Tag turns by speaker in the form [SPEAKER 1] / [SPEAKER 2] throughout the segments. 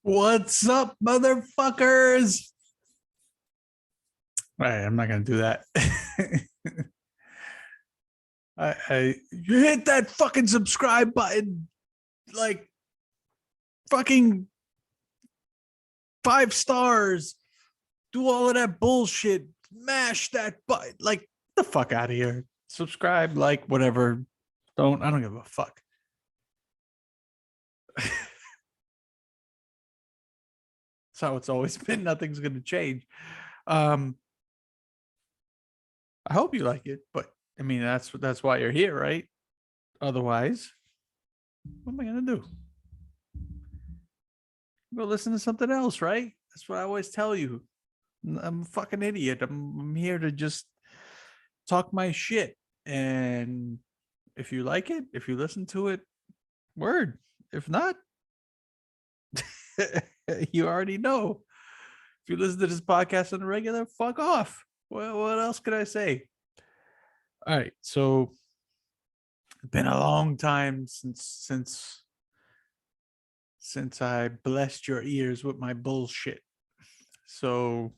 [SPEAKER 1] What's up, motherfuckers? All right, I'm not gonna do that. You hit that fucking subscribe button, like fucking 5 stars. Do all of that bullshit. Mash that button. Like get the fuck out of here. Subscribe, like whatever. I don't give a fuck. That's how it's always been. Nothing's gonna change. Um, I hope you like it, but I mean that's why you're here, right? Otherwise, what am I gonna do? Go listen to something else, right? That's what I always tell you. I'm a fucking idiot. I'm here to just talk my shit. And if you like it, if you listen to it, word. If not, you already know. If you listen to this podcast on the regular, fuck off. Well, what else can I say? All right. So it's been a long time since I blessed your ears with my bullshit. So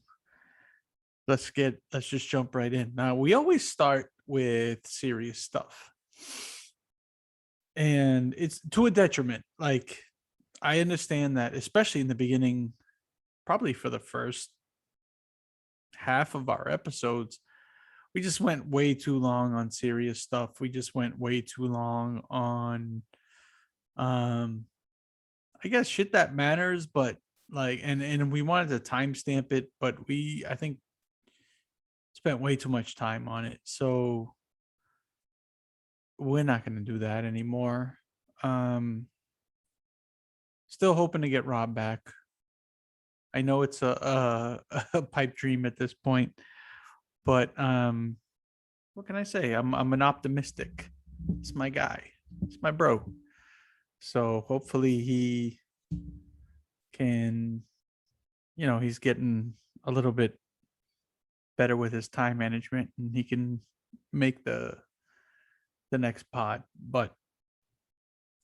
[SPEAKER 1] let's just jump right in. Now, we always start with serious stuff. And it's to a detriment. Like I understand that, especially in the beginning, probably for the first half of our episodes, we just went way too long on serious stuff. We just went way too long on I guess shit that matters, but like and we wanted to timestamp it, but I think spent way too much time on it. So we're not going to do that anymore. Um Still hoping to get Rob back. I know it's a pipe dream at this point, but what can I say? I'm an optimistic. It's my guy. It's my bro. So hopefully he can, he's getting a little bit better with his time management and he can make the next pod, but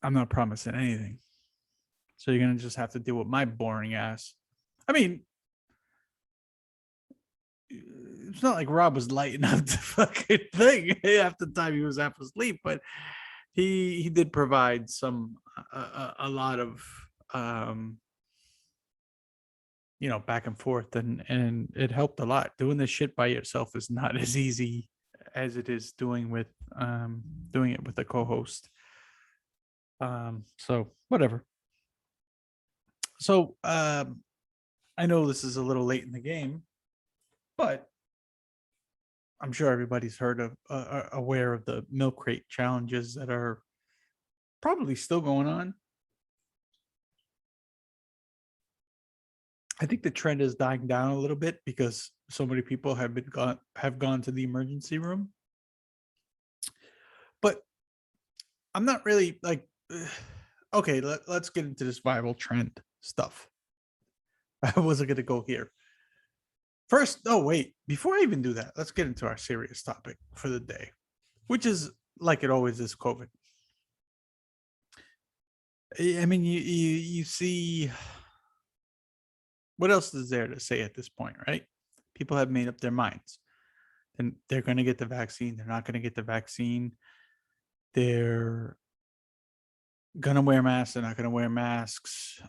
[SPEAKER 1] I'm not promising anything. So you're gonna just have to deal with my boring ass. I mean, it's not like Rob was lighting up the fucking thing half the time he was half asleep, but he did provide some a lot of um back and forth, and it helped a lot. Doing this shit by yourself is not as easy as it is doing it with a co-host. So whatever. So I know this is a little late in the game, but I'm sure everybody's heard of aware of the milk crate challenges that are probably still going on. I think the trend is dying down a little bit because so many people have gone to the emergency room. But I'm not really like okay, let's get into this viral trend stuff. I wasn't going to go here. First, oh wait, before I even do that, let's get into our serious topic for the day, which is like it always is, COVID. I mean, you see, what else is there to say at this point, right? People have made up their minds. And they're going to get the vaccine. They're not going to get the vaccine. They're going to wear masks. They're not going to wear masks.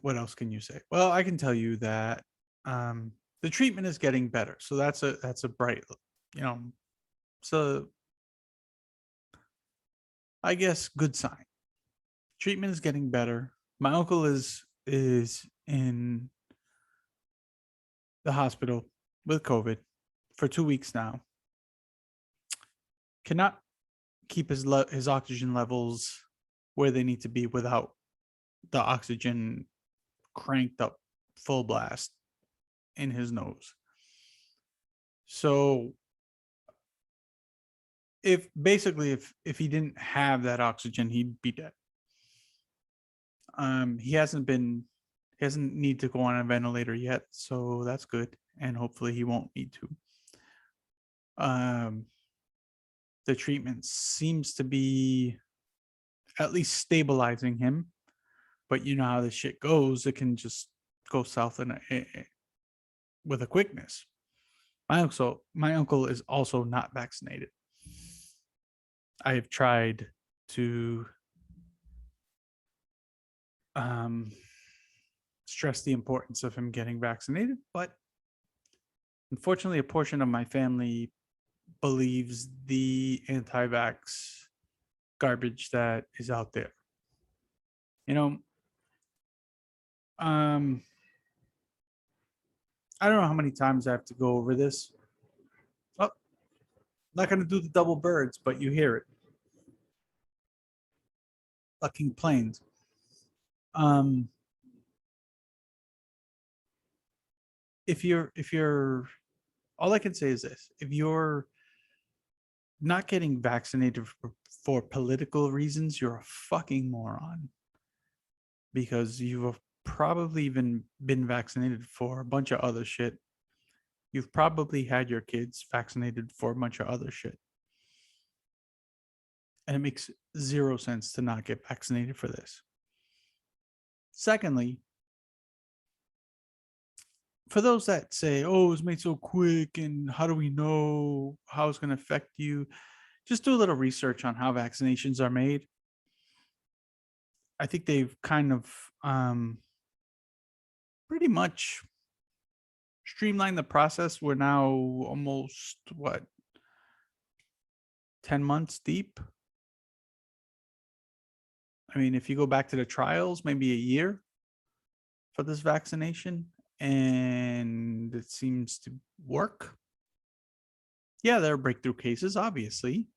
[SPEAKER 1] What else can you say? Well, I can tell you that the treatment is getting better. So that's a bright, so I guess good sign. Treatment is getting better. My uncle is in the hospital with COVID for 2 weeks now. Cannot keep his oxygen levels where they need to be without the oxygen cranked up full blast in his nose. So if he didn't have that oxygen, he'd be dead. He hasn't need to go on a ventilator yet, so that's good, and hopefully he won't need to. The treatment seems to be at least stabilizing him. But you know how this shit goes; it can just go south with a quickness. My uncle is also not vaccinated. I have tried to um, stress the importance of him getting vaccinated, but unfortunately, a portion of my family believes the anti-vax garbage that is out there. You know, um, I don't know how many times I have to go over this. Oh, not going to do the double birds, but you hear it. Fucking planes. Um, if you're, all I can say is this: if you're not getting vaccinated for political reasons, you're a fucking moron, because you've probably even been vaccinated for a bunch of other shit. You've probably had your kids vaccinated for a bunch of other shit. And it makes zero sense to not get vaccinated for this. Secondly, for those that say, oh, it's made so quick and how do we know how it's going to affect you? Just do a little research on how vaccinations are made. I think they've kind of pretty much streamlined the process. We're now almost, 10 months deep? I mean, if you go back to the trials, maybe a year for this vaccination, and it seems to work. Yeah, there are breakthrough cases, obviously,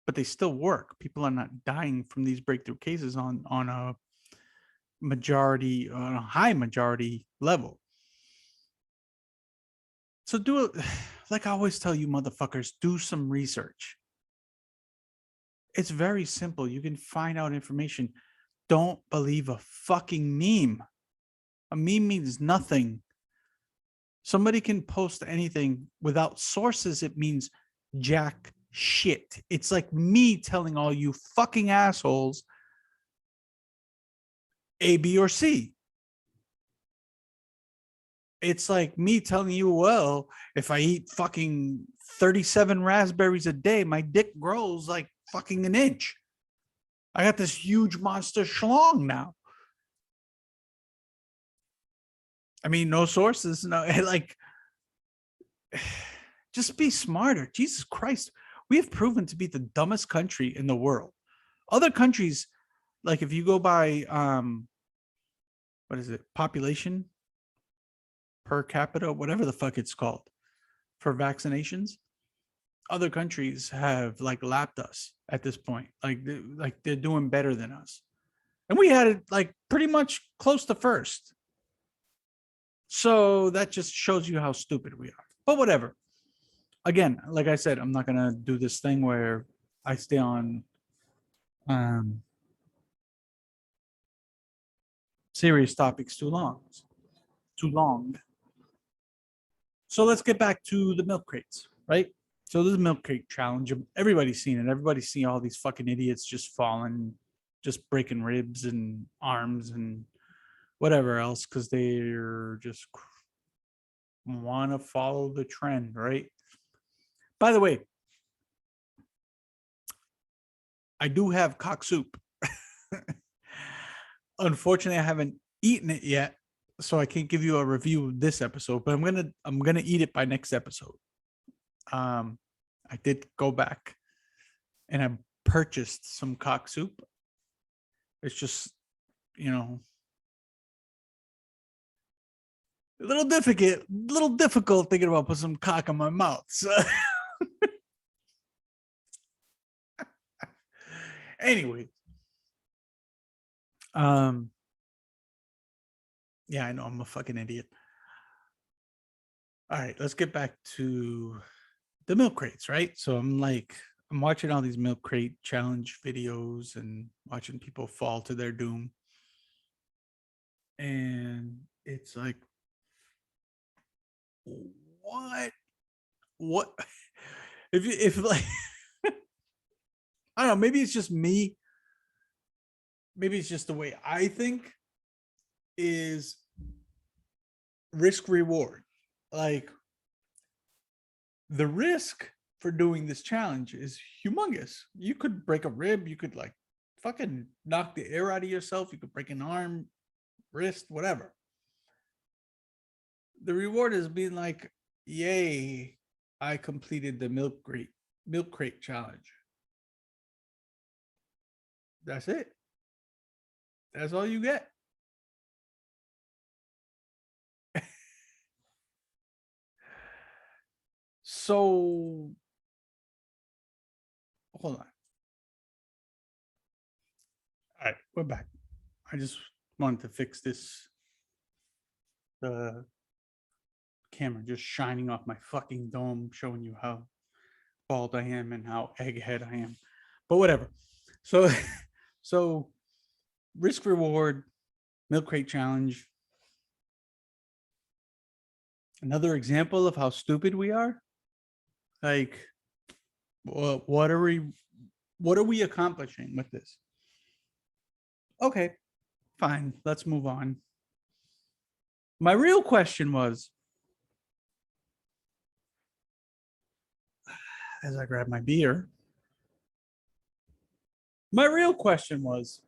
[SPEAKER 1] but they still work. People are not dying from these breakthrough cases on a majority, on a high majority level. So do it, like I always tell you motherfuckers, do some research. It's very simple. You can find out information. Don't believe a fucking meme. A meme means nothing. Somebody can post anything without sources. It means jack shit. It's like me telling all you fucking assholes A, B, or C. It's like me telling you, well, if I eat fucking 37 raspberries a day, my dick grows like fucking an inch. I got this huge monster schlong now. I mean, no sources, no, like, just be smarter. Jesus Christ. We have proven to be the dumbest country in the world. Other countries, like if you go by what is it, population per capita, whatever the fuck it's called, for vaccinations, other countries have like lapped us at this point. Like they're doing better than us. And we had it like pretty much close to first. So that just shows you how stupid we are. But whatever. Again, like I said, I'm not gonna do this thing where I stay on serious topics too long. Too long. So let's get back to the milk crates, right? So this is a milk crate challenge. Everybody's seen it. Everybody's seen all these fucking idiots just falling, just breaking ribs and arms and whatever else because they're just want to follow the trend, right? By the way, I do have cock soup. Unfortunately, I haven't eaten it yet, so I can't give you a review of this episode, but I'm gonna eat it by next episode. I did go back and I purchased some cock soup. It's just, you know, a little difficult thinking about putting some cock in my mouth. So anyway, yeah, I know I'm a fucking idiot. All right, let's get back to the milk crates, right? So I'm watching all these milk crate challenge videos and watching people fall to their doom. And it's like, what? What? If like, I don't know, maybe it's just me, maybe it's just the way I think, is risk reward. Like, the risk for doing this challenge is humongous. You could break a rib, you could like fucking knock the air out of yourself, you could break an arm, wrist, whatever. The reward is being like, yay, I completed the milk crate challenge. That's it. That's all you get. So hold on. All right, we're back. I just wanted to fix this. The camera just shining off my fucking dome, showing you how bald I am and how egghead I am. But whatever. So, so risk reward, milk crate challenge. Another example of how stupid we are. Like, what are we accomplishing with this? Okay, fine. Let's move on. My real question was, as I grab my beer, my real question was,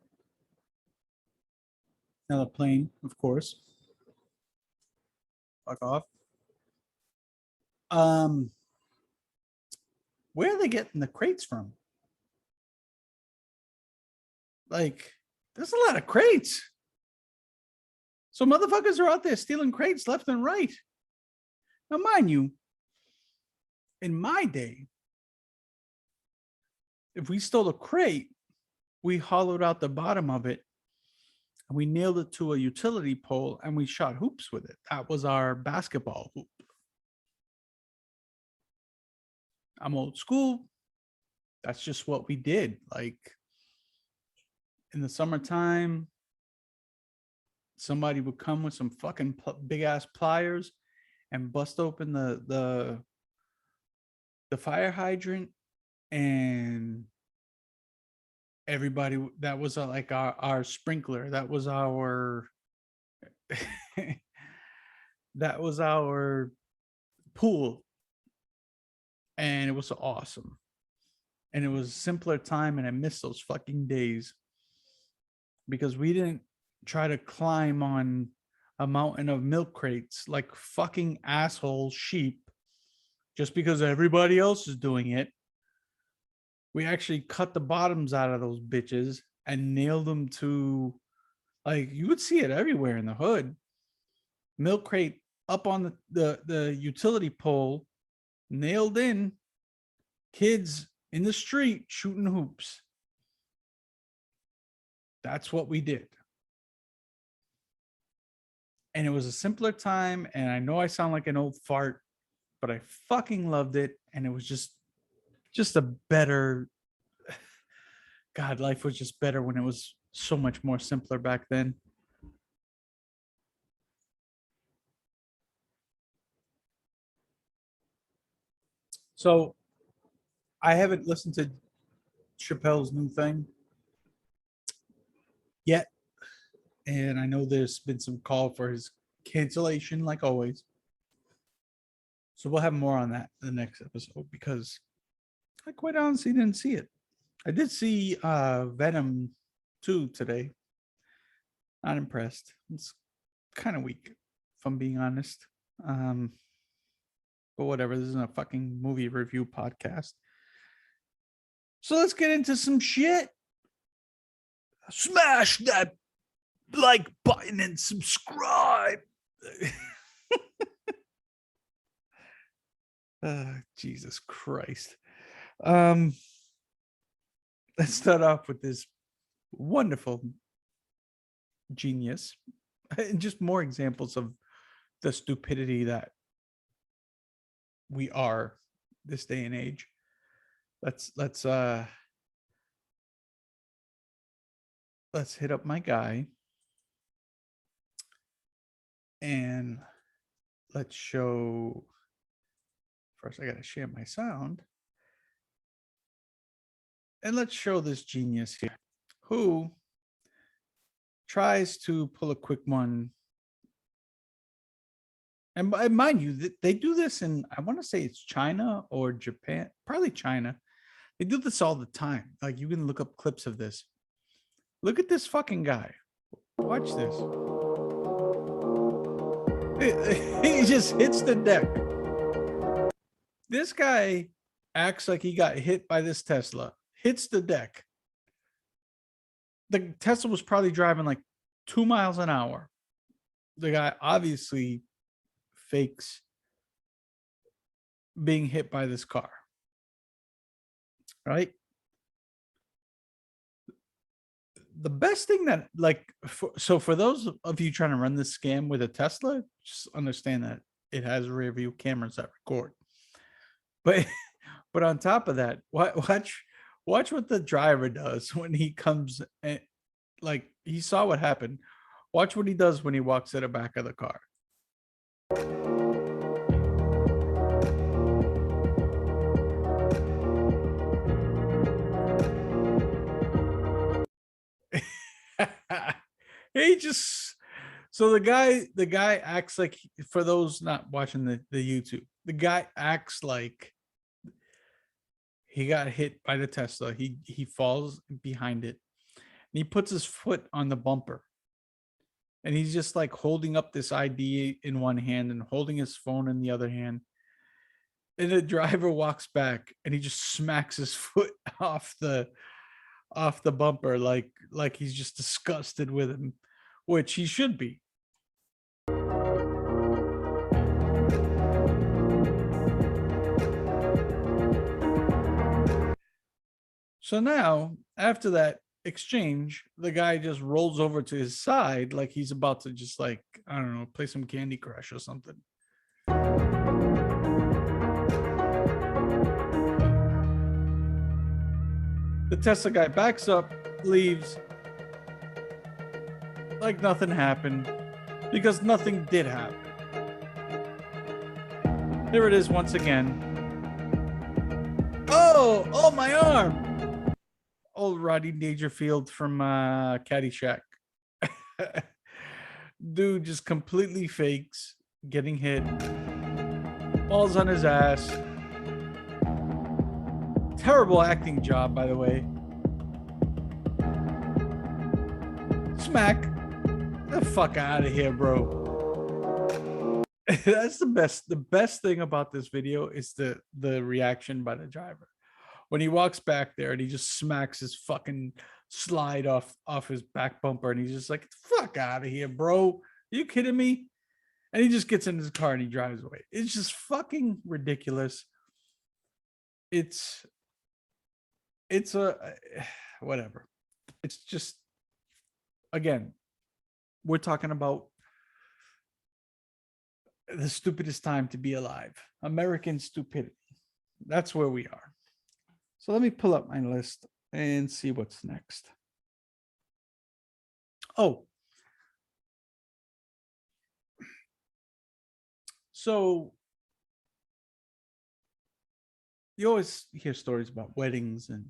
[SPEAKER 1] now the plane, of course. Fuck off. Where are they getting the crates from? Like, there's a lot of crates. So motherfuckers are out there stealing crates left and right. Now, mind you, in my day, if we stole a crate, we hollowed out the bottom of it and we nailed it to a utility pole and we shot hoops with it. That was our basketball hoop. I'm old school. That's just what we did. Like, in the summertime, somebody would come with some fucking big ass pliers and bust open the fire hydrant, and everybody, that was like our sprinkler, that was our that was our pool, and it was awesome, and it was a simpler time, and I miss those fucking days because we didn't try to climb on a mountain of milk crates like fucking asshole sheep just because everybody else is doing it. We actually cut the bottoms out of those bitches and nailed them to, like, you would see it everywhere in the hood. Milk crate up on the utility pole, nailed in, kids in the street shooting hoops. That's what we did. And it was a simpler time. And I know I sound like an old fart, but I fucking loved it. And it was just a better, God, life was just better when it was so much more simpler back then. So I haven't listened to Chappelle's new thing yet. And I know there's been some call for his cancellation, like always. So we'll have more on that in the next episode because I quite honestly didn't see it. I did see Venom 2 today. Not impressed. It's kind of weak, if I'm being honest. But whatever, this isn't a fucking movie review podcast. So let's get into some shit. Smash that like button and subscribe. Jesus Christ. Let's start off with this wonderful genius and just more examples of the stupidity that we are this day and age. Let's hit up my guy and let's show. First, I got to share my sound. And let's show this genius here who tries to pull a quick one. And mind you, they do this in, I want to say it's China or Japan, probably China. They do this all the time. Like you can look up clips of this. Look at this fucking guy. Watch this. He just hits the deck. This guy acts like he got hit by this Tesla, hits the deck. The Tesla was probably driving like 2 miles an hour. The guy obviously fakes being hit by this car. Right? The best thing that, like, for those of you trying to run this scam with a Tesla, just understand that it has rear view cameras that record. But on top of that, watch what the driver does when he comes and, like, he saw what happened. Watch what he does when he walks to the back of the car. He just, so the guy acts like, for those not watching the YouTube, the guy acts like he got hit by the Tesla. He falls behind it and he puts his foot on the bumper. And he's just like holding up this ID in one hand and holding his phone in the other hand. And the driver walks back and he just smacks his foot off the bumper, like he's just disgusted with him, which he should be. So now, after that exchange, the guy just rolls over to his side like he's about to just, like, I don't know, play some Candy Crush or something. The Tesla guy backs up, leaves like nothing happened, because nothing did happen. There it is once again. Oh, my arm. Old Rodney Dangerfield from Caddyshack. Dude just completely fakes getting hit, falls on his ass. Terrible acting job, by the way. Smack. Get the fuck out of here, bro. That's the best. The best thing about this video is the reaction by the driver when he walks back there and he just smacks his fucking slide off his back bumper, and he's just like, fuck out of here, bro. Are you kidding me? And he just gets in his car and he drives away. It's just fucking ridiculous. It's a whatever. It's just, again, we're talking about the stupidest time to be alive. American stupidity. That's where we are. So let me pull up my list and see what's next. Oh. So you always hear stories about weddings, and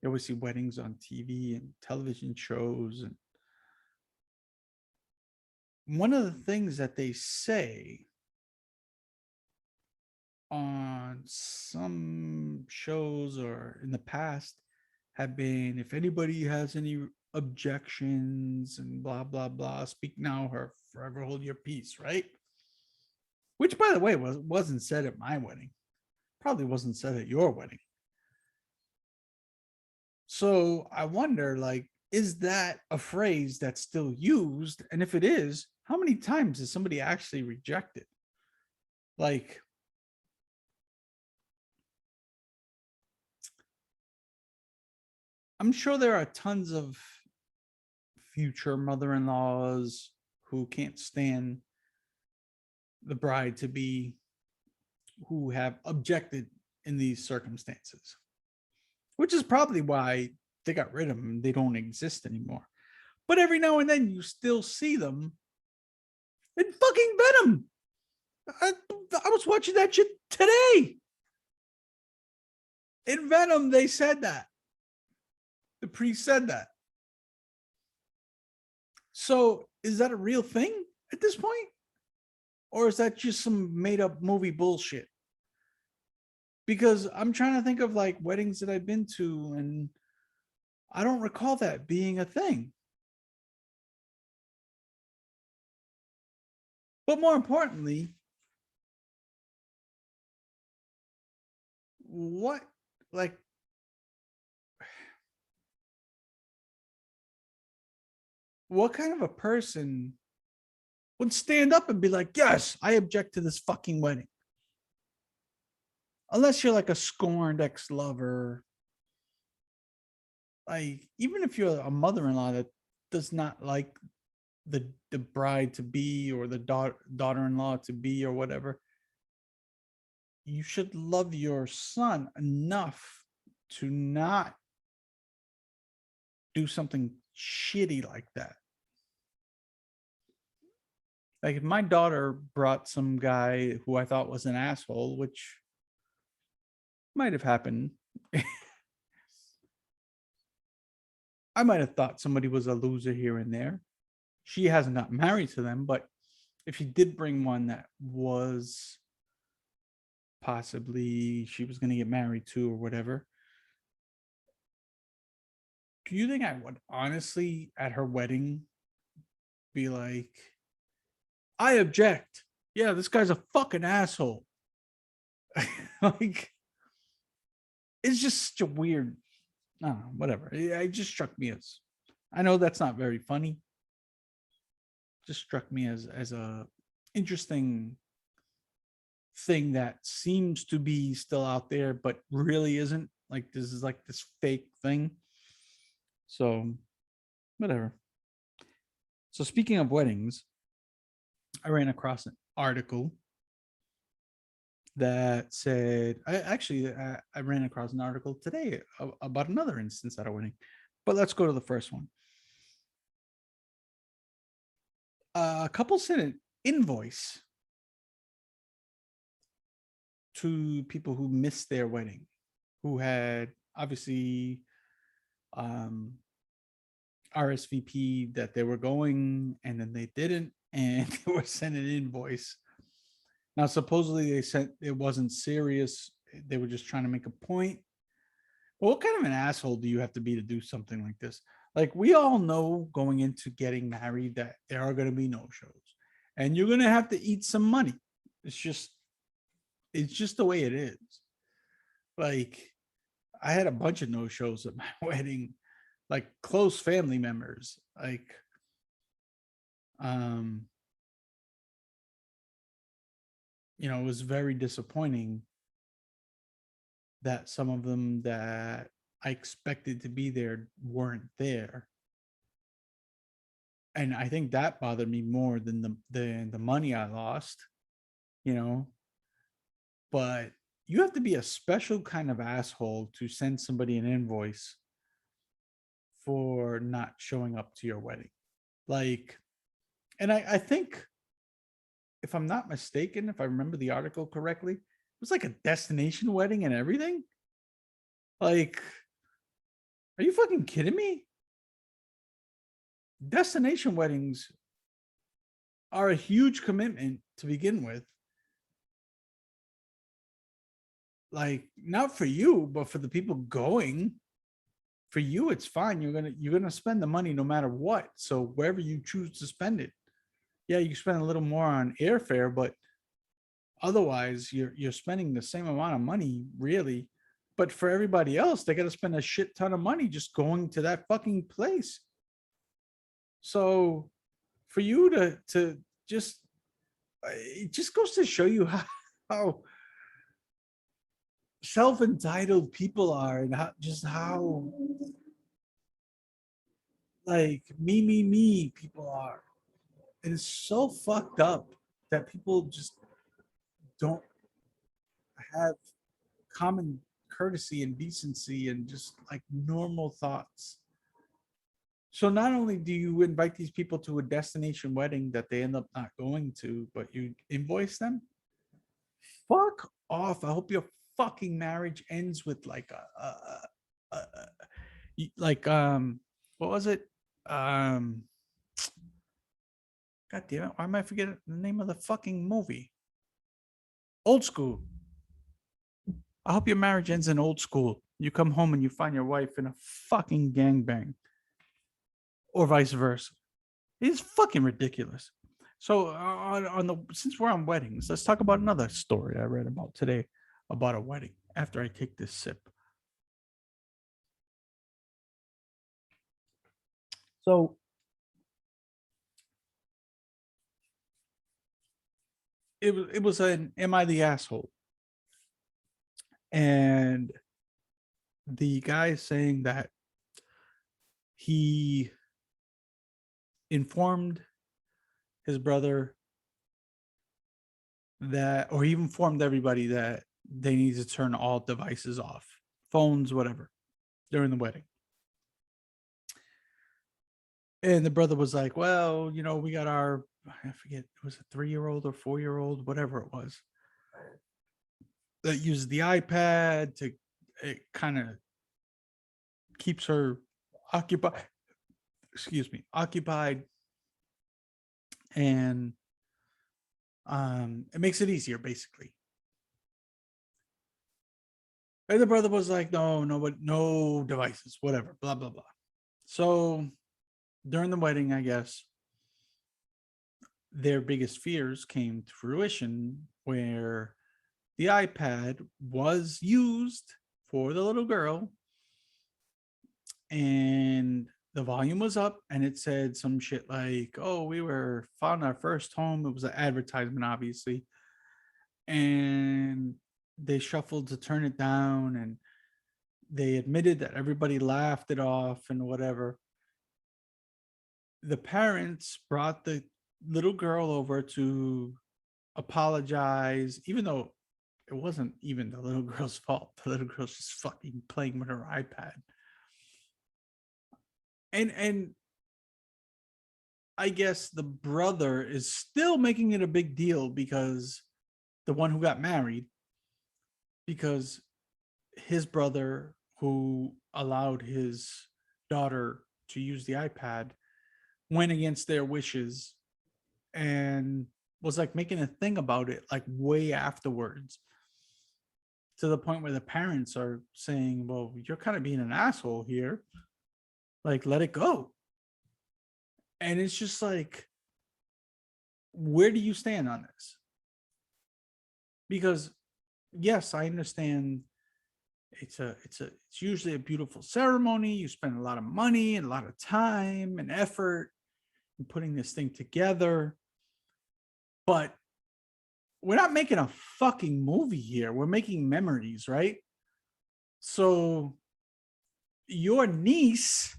[SPEAKER 1] you always see weddings on TV and television shows. And one of the things that they say on some shows or in the past have been, if anybody has any objections and blah, blah, blah, speak now or forever hold your peace, right? Which, by the way, wasn't said at my wedding. Probably wasn't said at your wedding. So I wonder, like, is that a phrase that's still used? And if it is, how many times has somebody actually rejected? Like, I'm sure there are tons of future mother-in-laws who can't stand the bride to be, who have objected in these circumstances, which is probably why they got rid of them. They don't exist anymore. But every now and then you still see them in fucking Venom. I was watching that shit today. In Venom, they said that. The priest said that. So is that a real thing at this point? Or is that just some made up movie bullshit? Because I'm trying to think of like weddings that I've been to, and I don't recall that being a thing. But more importantly, what, like, what kind of a person would stand up and be like, yes, I object to this fucking wedding? Unless you're like a scorned ex-lover, like even if you're a mother-in-law that does not like the bride to be, or the daughter-in-law to be, or whatever, you should love your son enough to not do something shitty like that. Like if my daughter brought some guy who I thought was an asshole, which might have happened, I might have thought somebody was a loser here and there. She hasn't got married to them, but if she did bring one that was possibly she was going to get married to or whatever, do you think I would honestly at her wedding be like, I object? Yeah, this guy's a fucking asshole. Like, it's just such a weird, whatever. It just struck me as, I know that's not very funny. Just struck me as a interesting thing that seems to be still out there, but really isn't. Like this is like this fake thing. So whatever. So speaking of weddings, I ran across an article that said, I ran across an article today about another instance at a wedding, but let's go to the first one. A couple sent an invoice to people who missed their wedding, who had obviously um, RSVP that they were going, and then they didn't, and they were sent an invoice. Now, supposedly they sent, it wasn't serious. They were just trying to make a point. Well, what kind of an asshole do you have to be to do something like this? Like, we all know going into getting married that there are going to be no shows, and you're going to have to eat some money. It's just, it's just the way it is. Like, I had a bunch of no shows at my wedding, like close family members. Like, um, it was very disappointing that some of them that I expected to be there weren't there. And I think that bothered me more than the money I lost, you know. But you have to be a special kind of asshole to send somebody an invoice for not showing up to your wedding. Like, and I think, if I'm not mistaken, if I remember the article correctly, it was like a destination wedding and everything. Like, are you fucking kidding me? Destination weddings are a huge commitment to begin with. Like, not for you, but for the people going. For you, it's fine. You're gonna spend the money no matter what. So wherever you choose to spend it, yeah, you spend a little more on airfare, but otherwise you're spending the same amount of money, really. But for everybody else, they got to spend a shit ton of money just going to that fucking place. So for you to just, it just goes to show you how self-entitled people are, and how like me people are. And it's so fucked up that people just don't have common courtesy and decency and just like normal thoughts. So not only do you invite these people to a destination wedding that they end up not going to, but you invoice them. Fuck off. I hope your fucking marriage ends with like like what was it? Um God damn it. Why am I forgetting the name of the fucking movie? Old School. I hope your marriage ends in Old School. You come home and you find your wife in a fucking gangbang, or vice versa. It's fucking ridiculous. So on the since we're on weddings, let's talk about another story I read about today about a wedding. After I take this sip, so it was an "Am I the asshole?" and the guy saying that he informed his brother that, or he informed everybody that they need to turn all devices off, phones, whatever, during the wedding. And the brother was like, well, we got our, I forget, it was a 3-year-old or 4-year-old, whatever it was, that uses the iPad to, it kind of keeps her occupied, occupied. And it makes it easier, basically. And the brother was like, no devices, whatever, blah, blah, blah. So during the wedding, I guess, their biggest fears came to fruition where the iPad was used for the little girl and the volume was up and it said some shit like, oh, we were found our first home. It was an advertisement, obviously. And they shuffled to turn it down and they admitted that everybody laughed it off and whatever. The parents brought the little girl over to apologize, even though it wasn't even the little girl's fault. The little girl's just fucking playing with her iPad. And I guess the brother is still making it a big deal because the one who got married, because his brother who allowed his daughter to use the iPad went against their wishes and was like making a thing about it like way afterwards, to the point where the parents are saying, well, you're kind of being an asshole here, like let it go. And it's just like, where do you stand on this? Because yes, I understand it's usually a beautiful ceremony. You spend a lot of money and a lot of time and effort in putting this thing together. But we're not making a fucking movie here. We're making memories, right? So your niece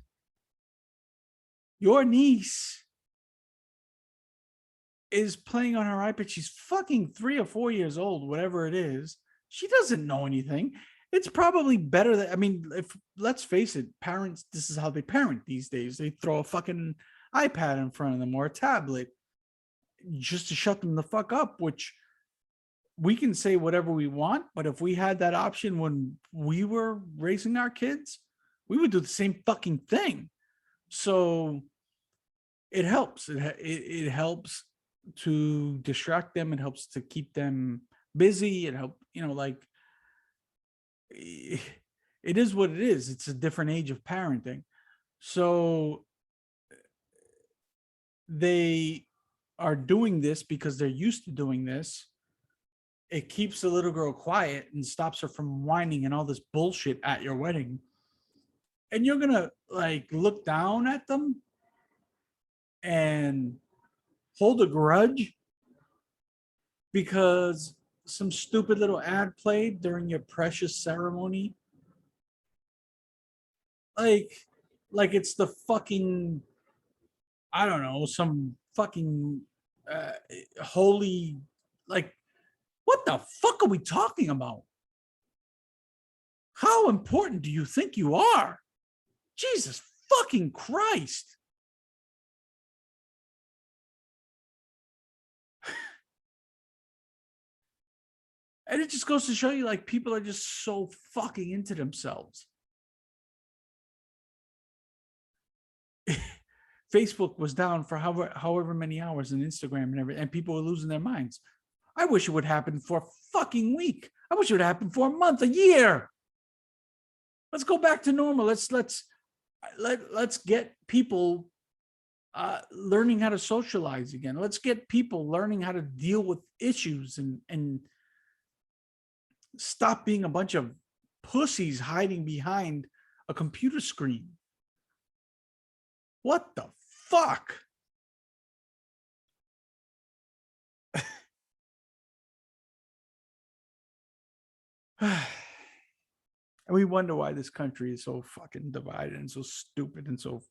[SPEAKER 1] is playing on her iPad. She's fucking 3 or 4 years old, whatever it is. She doesn't know anything. It's probably better that, I mean, if let's face it, parents, this is how they parent these days. They throw a fucking iPad in front of them or a tablet just to shut them the fuck up, which we can say whatever we want, but if we had that option when we were raising our kids, we would do the same fucking thing. So it helps. It helps to distract them. It helps to keep them busy. It helps, like, it is what it is. It's a different age of parenting. So they are doing this because they're used to doing this. It keeps the little girl quiet and stops her from whining and all this bullshit at your wedding. And you're going to like look down at them and hold a grudge because some stupid little ad played during your precious ceremony. Like it's the fucking, I don't know, some fucking holy, like, what the fuck are we talking about? How important do you think you are? Jesus fucking Christ. And it just goes to show you, like, people are just so fucking into themselves. Facebook was down for however many hours, and Instagram and everything, and people were losing their minds. I wish it would happen for a fucking week. I wish it would happen for a month, a year. Let's go back to normal. Let's get people learning how to socialize again. Let's get people learning how to deal with issues and stop being a bunch of pussies hiding behind a computer screen. What the fuck? And we wonder why this country is so fucking divided and so stupid and so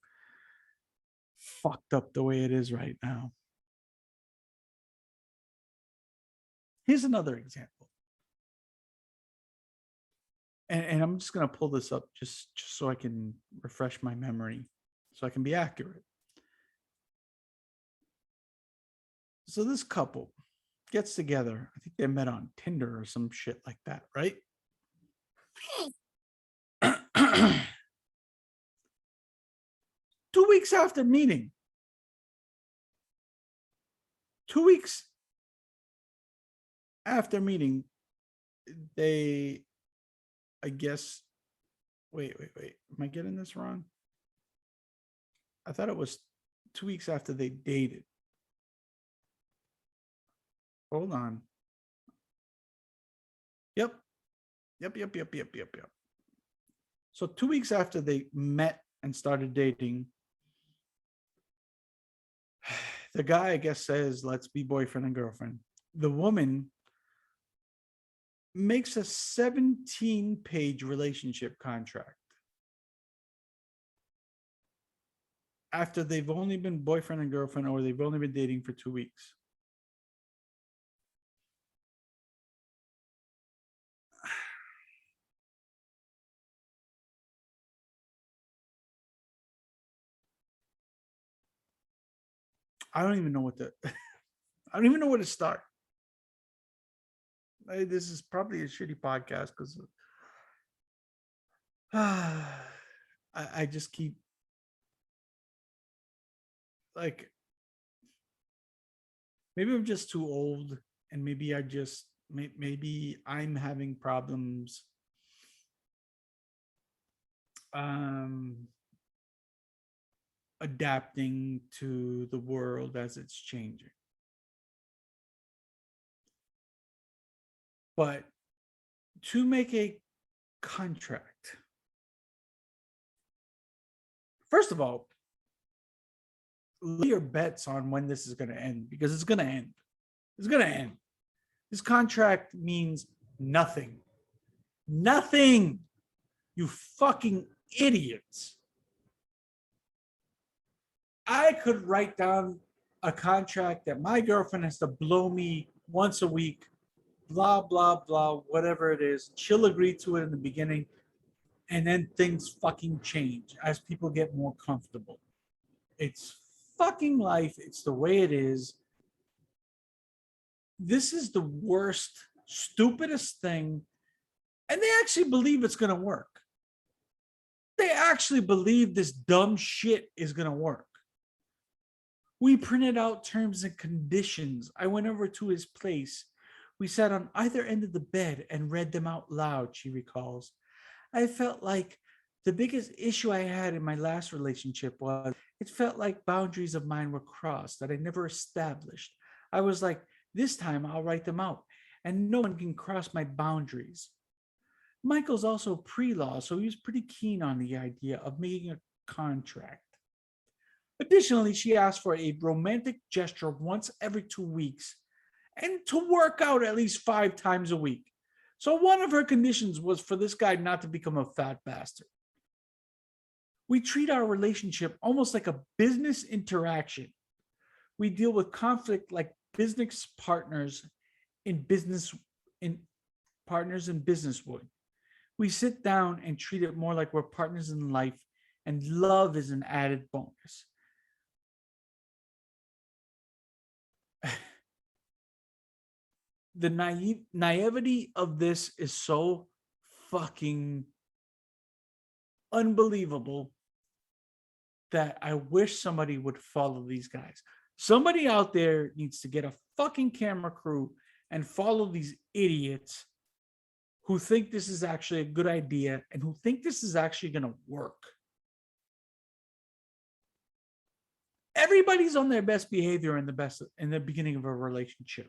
[SPEAKER 1] fucked up the way it is right now. Here's another example. And I'm just going to pull this up just so I can refresh my memory, so I can be accurate. So this couple gets together. I think they met on Tinder or some shit like that, right? 2 weeks after meeting, 2 weeks after meeting, they, I guess, wait. Am I getting this wrong? I thought it was 2 weeks after they dated. Hold on. Yep. So 2 weeks after they met and started dating, the guy, I guess, says, let's be boyfriend and girlfriend. The woman makes a 17-page relationship contract after they've only been boyfriend and girlfriend, or they've only been dating for 2 weeks. I don't even know what to I don't even know where to start. This is probably a shitty podcast because I just keep like, maybe I'm just too old, and maybe maybe I'm having problems adapting to the world as it's changing. But to make a contract, first of all, lay your bets on when this is going to end, because it's going to end. It's going to end. This contract means nothing. Nothing. You fucking idiots. I could write down a contract that my girlfriend has to blow me once a week, blah, blah, blah, whatever it is. She'll agree to it in the beginning, and then things fucking change as people get more comfortable. It's fucking life. It's the way it is. This is the worst, stupidest thing. And they actually believe it's going to work. They actually believe this dumb shit is going to work. We printed out terms and conditions. I went over to his place. We sat on either end of the bed and read them out loud, she recalls. I felt like the biggest issue I had in my last relationship was it felt like boundaries of mine were crossed that I never established. I was like, this time I'll write them out, and no one can cross my boundaries. Michael's also pre-law, so he was pretty keen on the idea of making a contract. Additionally, she asked for a romantic gesture once every 2 weeks and to work out at least 5 times a week. So one of her conditions was for this guy not to become a fat bastard. We treat our relationship almost like a business interaction. We deal with conflict like business partners in business would. We sit down and treat it more like we're partners in life, and love is an added bonus. The naivety of this is so fucking unbelievable. that I wish somebody would follow these guys. Somebody out there needs to get a fucking camera crew and follow these idiots who think this is actually a good idea and who think this is actually going to work. Everybody's on their best behavior in the beginning of a relationship.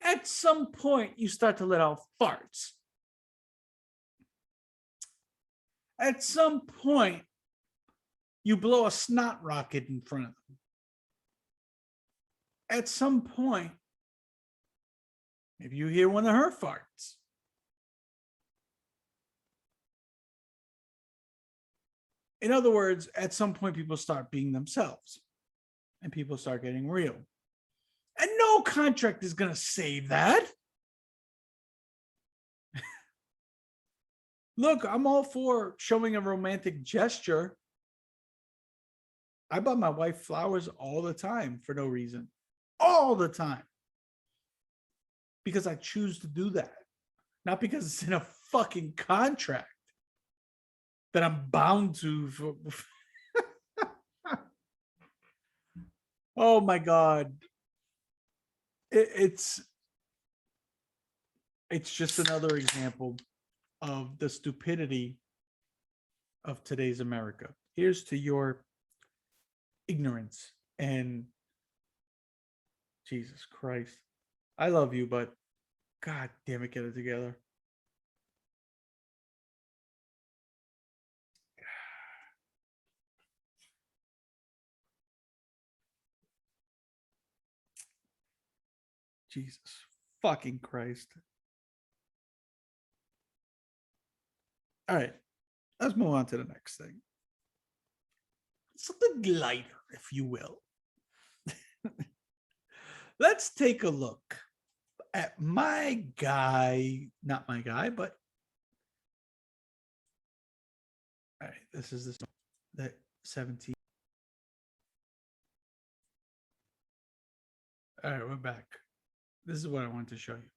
[SPEAKER 1] At some point, you start to let out farts. At some point, you blow a snot rocket in front of them. At some point, maybe you hear one of her farts. In other words, at some point, people start being themselves and people start getting real. And no contract is going to save that. Look, I'm all for showing a romantic gesture. I buy my wife flowers all the time for no reason. All the time. Because I choose to do that. Not because it's in a fucking contract that I'm bound to. Oh my God. It's just another example of the stupidity of today's America. Here's to your ignorance and Jesus Christ. I love you, but God damn it, get it together. Jesus fucking Christ. All right, let's move on to the next thing. Something lighter, if you will. Let's take a look at my guy, not my guy, but all right, this is that 17. All right, we're back. This is what I wanted to show you.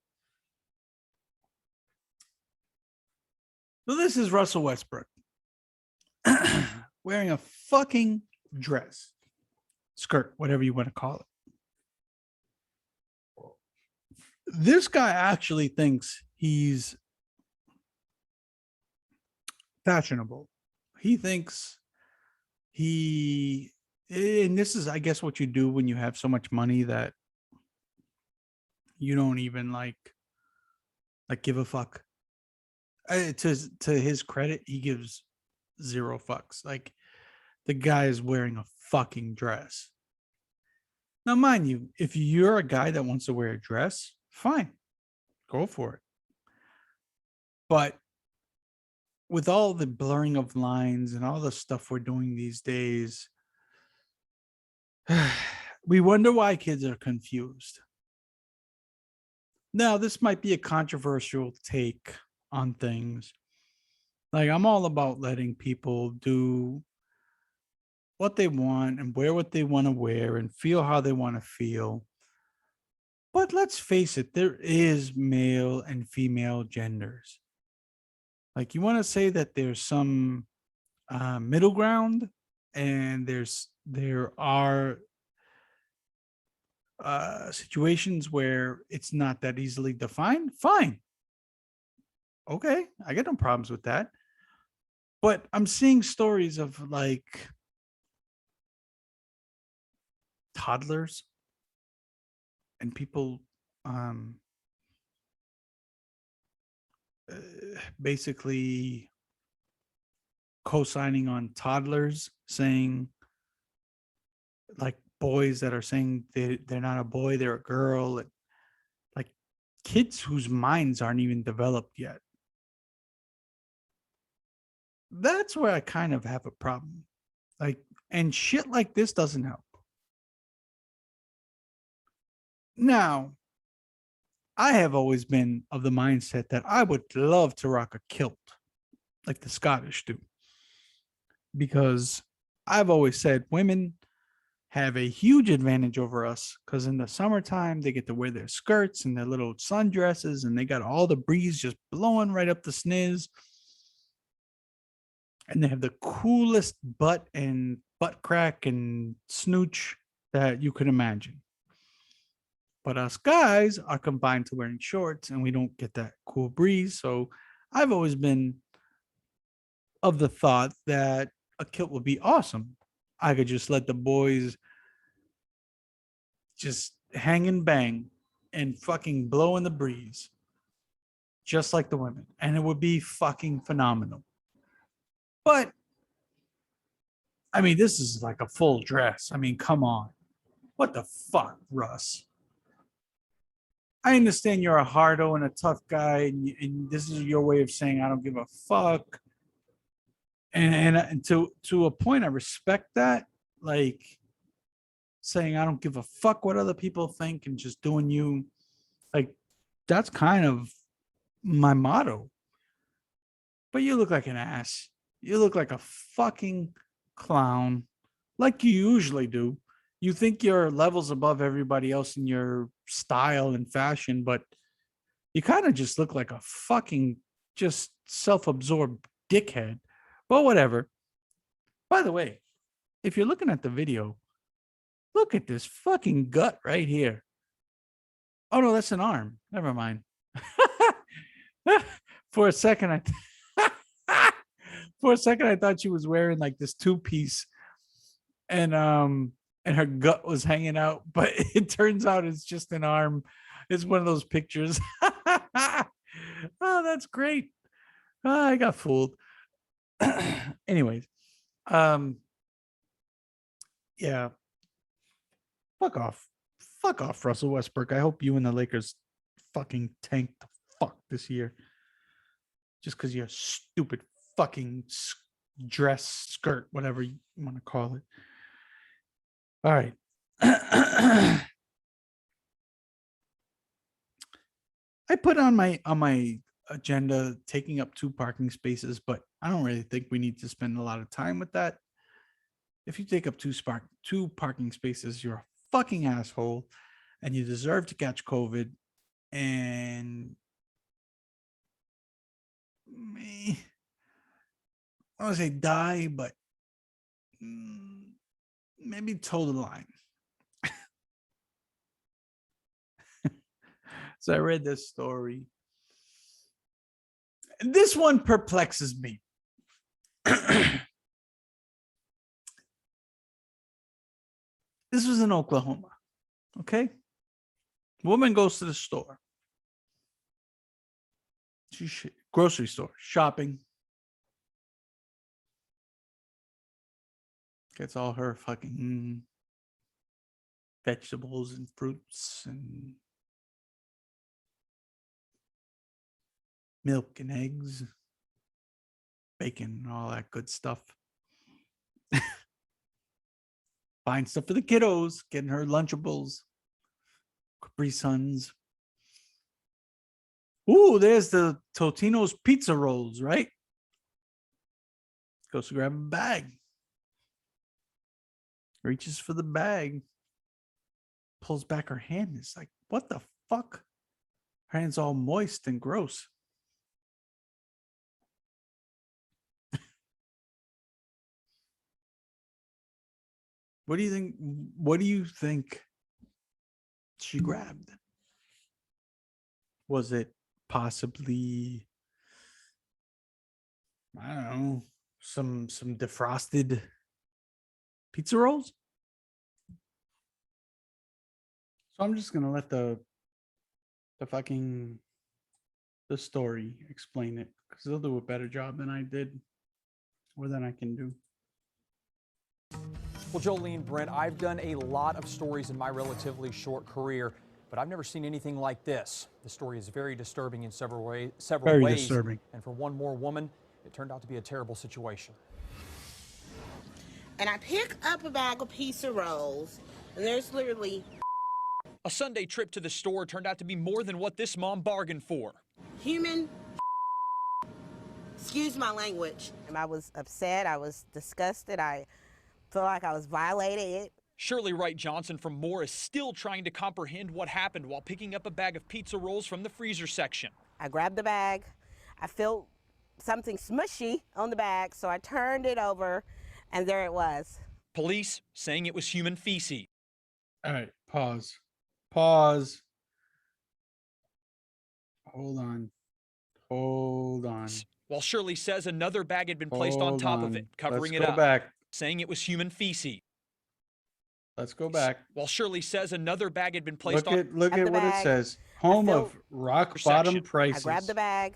[SPEAKER 1] So this is Russell Westbrook wearing a fucking dress, skirt, whatever you want to call it. This guy actually thinks he's fashionable. He thinks and this is, I guess, what you do when you have so much money that you don't even like give a fuck. To his credit, he gives zero fucks. Like, the guy is wearing a fucking dress. Now, mind you, if you're a guy that wants to wear a dress, fine, go for it. But with all the blurring of lines and all the stuff we're doing these days, we wonder why kids are confused. Now, this might be a controversial take on things. Like, I'm all about letting people do what they want and wear what they want to wear and feel how they want to feel. But let's face it, there is male and female genders. Like, you want to say that there's some middle ground, and there are situations where it's not that easily defined. Fine. Okay, I got no problems with that. But I'm seeing stories of like toddlers and people basically co-signing on toddlers, saying, like, boys that are saying they're not a boy, they're a girl, and like kids whose minds aren't even developed yet. That's where I kind of have a problem. Like, and shit like this doesn't help. Now, I have always been of the mindset that I would love to rock a kilt like the Scottish do, because I've always said women have a huge advantage over us, because in the summertime they get to wear their skirts and their little sundresses and they got all the breeze just blowing right up the sniz. and they have the coolest butt and butt crack and snooch that you could imagine. But us guys are confined to wearing shorts and we don't get that cool breeze. So I've always been of the thought that a kilt would be awesome. I could just let the boys just hang and bang and fucking blow in the breeze, just like the women. And it would be fucking phenomenal. But I mean, this is like a full dress. I mean, come on. What the fuck, Russ? I understand you're a hardo and a tough guy, and this is your way of saying I don't give a fuck. And to a point, I respect that. Like saying I don't give a fuck what other people think and just doing you. Like that's kind of my motto. But you look like an ass. You look like a fucking clown, like you usually do. You think you're levels above everybody else in your style and fashion, but you kind of just look like a fucking just self-absorbed dickhead. But whatever. By the way, if you're looking at the video, look at this fucking gut right here. Oh no, that's an arm. Never mind. For a second, I thought she was wearing like this two-piece, and her gut was hanging out, but it turns out it's just an arm. It's one of those pictures. Oh, that's great. Oh, I got fooled. Anyways, yeah. Fuck off, Russell Westbrook. I hope you and the Lakers fucking tank the fuck this year. Just because you're a stupid fucking dress, skirt, whatever you want to call it. All right. I put on my agenda taking up 2 parking spaces, but I don't really think we need to spend a lot of time with that. If you take up 2 parking spaces, you're a fucking asshole and you deserve to catch COVID. And me, I don't want to say die, but maybe toe the line. So I read this story. This one perplexes me. This was in Oklahoma. Okay. Woman goes to the store. Grocery store, shopping. Gets all her fucking vegetables and fruits and milk and eggs, bacon, and all that good stuff. Buying stuff for the kiddos, getting her Lunchables, Capri Suns. Ooh, there's the Totino's pizza rolls, right? Goes to grab a bag. Reaches for the bag. Pulls back her hand. It's like, what the fuck? Her hand's all moist and gross. What do you think? What do you think she grabbed? Was it possibly, I don't know, some defrosted pizza rolls? So I'm just gonna let the story explain it, because they'll do a better job than I did, or than I can do.
[SPEAKER 2] Well, Jolene, Brent, I've done a lot of stories in my relatively short career, but I've never seen anything like this. The story is very disturbing in several ways.
[SPEAKER 1] Disturbing.
[SPEAKER 2] And for one more woman, it turned out to be a terrible situation.
[SPEAKER 3] And I pick up a bag of pizza rolls, and there's literally
[SPEAKER 2] A Sunday trip to the store turned out to be more than what this mom bargained for.
[SPEAKER 3] human. Excuse my language. I was upset. I was disgusted. I felt like I was violated.
[SPEAKER 2] Shirley Wright Johnson from Moore is still trying to comprehend what happened while picking up a bag of pizza rolls from the freezer section.
[SPEAKER 3] I grabbed the bag. I felt something smushy on the bag, so I turned it over, and there it was.
[SPEAKER 2] Police saying it was human feces.
[SPEAKER 1] All right, pause. Pause. Hold on. Hold on.
[SPEAKER 2] While Shirley says another bag had been placed on top of it, covering it
[SPEAKER 1] Let's
[SPEAKER 2] up,
[SPEAKER 1] go back.
[SPEAKER 2] saying it was human feces.
[SPEAKER 1] Let's go back.
[SPEAKER 2] While Shirley says another bag had been placed
[SPEAKER 1] Look at what it
[SPEAKER 3] bag.
[SPEAKER 1] says. Home
[SPEAKER 3] I
[SPEAKER 1] of rock bottom prices.
[SPEAKER 3] I grabbed the bag.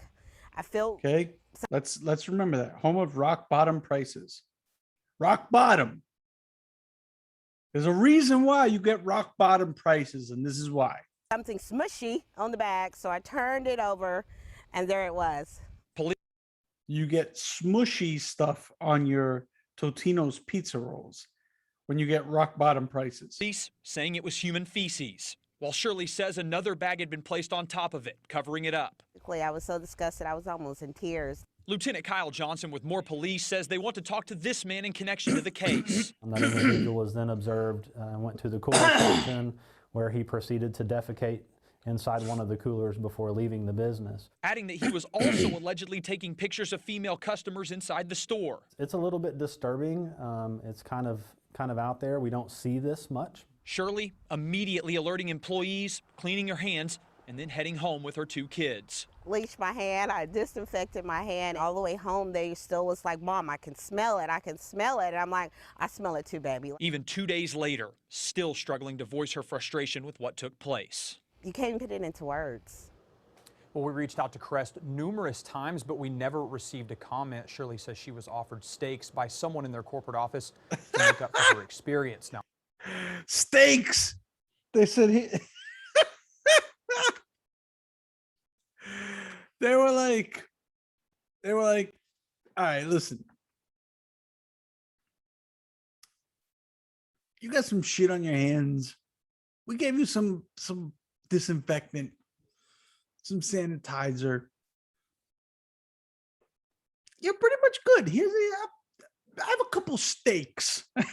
[SPEAKER 3] I felt
[SPEAKER 1] Okay. Let's remember that. Home of rock bottom prices. Rock bottom. There's a reason why you get rock bottom prices, and this is why.
[SPEAKER 3] something smushy on the bag, so I turned it over, and there it was.
[SPEAKER 1] You get smushy stuff on your Totino's pizza rolls when you get rock bottom prices.
[SPEAKER 2] Police saying it was human feces, while Shirley says another bag had been placed on top of it, covering it up.
[SPEAKER 3] I was so disgusted, I was almost in tears.
[SPEAKER 2] Lieutenant Kyle Johnson with more police says they want to talk to this man in connection to the case.
[SPEAKER 4] That individual was then observed and went to the cooler section where he proceeded to defecate inside one of the coolers before leaving the business.
[SPEAKER 2] Adding that he was also allegedly taking pictures of female customers inside the store.
[SPEAKER 4] It's a little bit disturbing. It's kind of out there. We don't see this much.
[SPEAKER 2] Shirley immediately alerting employees, cleaning her hands, and then heading home with her 2 kids.
[SPEAKER 3] Bleached my hand, I disinfected my hand. All the way home, they still was like, Mom, I can smell it, I can smell it. And I'm like, I smell it too, baby.
[SPEAKER 2] Even 2 days later, still struggling to voice her frustration with what took place.
[SPEAKER 3] You can't put it into words.
[SPEAKER 2] Well, we reached out to Crest numerous times, but we never received a comment. Shirley says she was offered steaks by someone in their corporate office to make up for her experience. Now,
[SPEAKER 1] Steaks. They said he. They were like, all right, listen. You got some shit on your hands. We gave you some disinfectant, some sanitizer. You're pretty much good. I have a couple steaks. I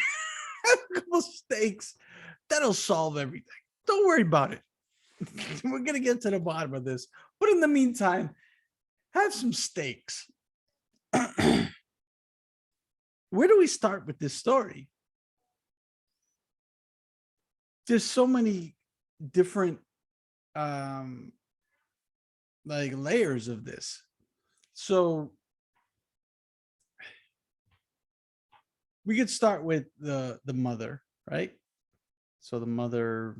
[SPEAKER 1] have a couple steaks. That'll solve everything. Don't worry about it. We're going to get to the bottom of this. But in the meantime, have some steaks. Where do we start with this story? There's so many different like layers of this. So we could start with the mother, right? So the mother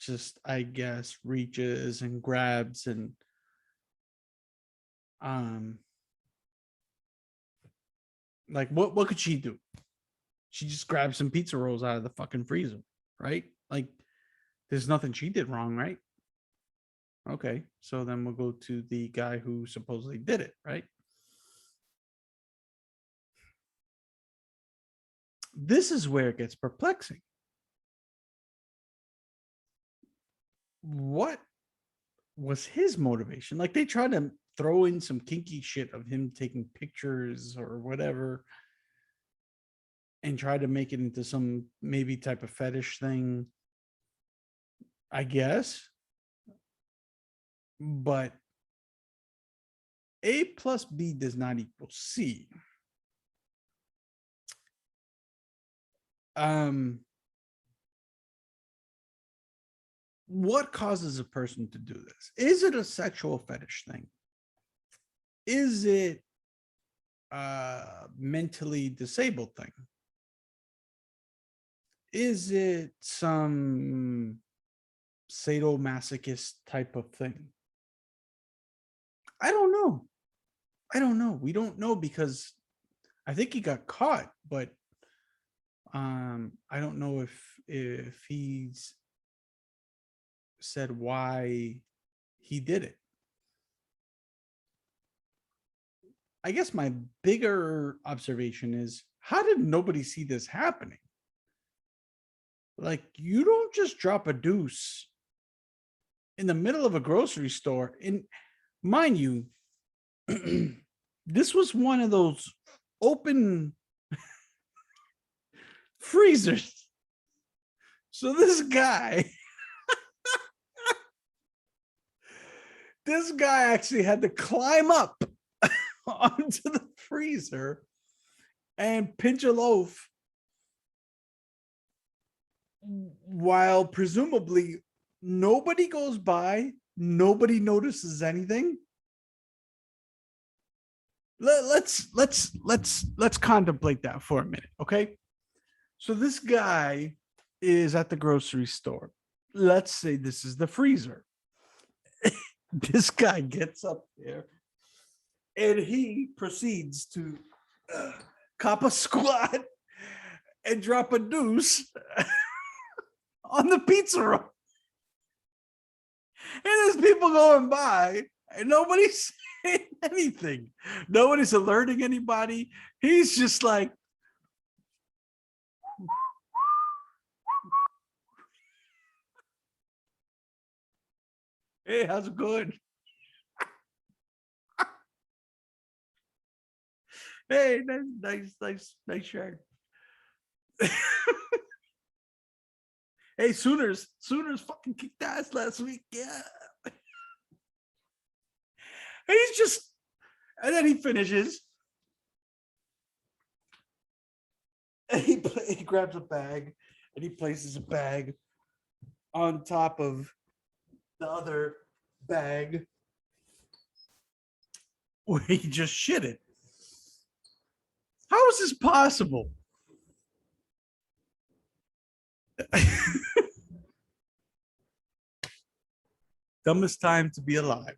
[SPEAKER 1] just, I guess, reaches and grabs and like what could she do? She just grabbed some pizza rolls out of the fucking freezer, right? Like there's nothing she did wrong, right? Okay, so then we'll go to the guy who supposedly did it, right? This is where it gets perplexing. What was his motivation? Like they tried to throw in some kinky shit of him taking pictures or whatever and try to make it into some maybe type of fetish thing, I guess. But A plus B does not equal C. What causes a person to do this? Is it a sexual fetish thing? Is it a mentally disabled thing? Is it some sadomasochist type of thing? I don't know. We don't know because I think he got caught, but I don't know if he's said why he did it. I guess my bigger observation is, how did nobody see this happening? Like, you don't just drop a deuce in the middle of a grocery store. And mind you, this was one of those open freezers. So this guy This guy actually had to climb up onto the freezer and pinch a loaf while presumably nobody goes by, nobody notices anything. Let's contemplate that for a minute, okay? So this guy is at the grocery store. Let's say this is the freezer. This guy gets up there and he proceeds to cop a squat and drop a deuce on the pizza roll. And there's people going by and nobody's saying anything. Nobody's alerting anybody. He's just like, hey, how's it going? Hey, nice shirt. Hey, Sooners fucking kicked ass last week. Yeah. And he's just, and then he finishes. And he grabs a bag and he places a bag on top of the other bag where he just shit it. How is this possible? Dumbest time to be alive.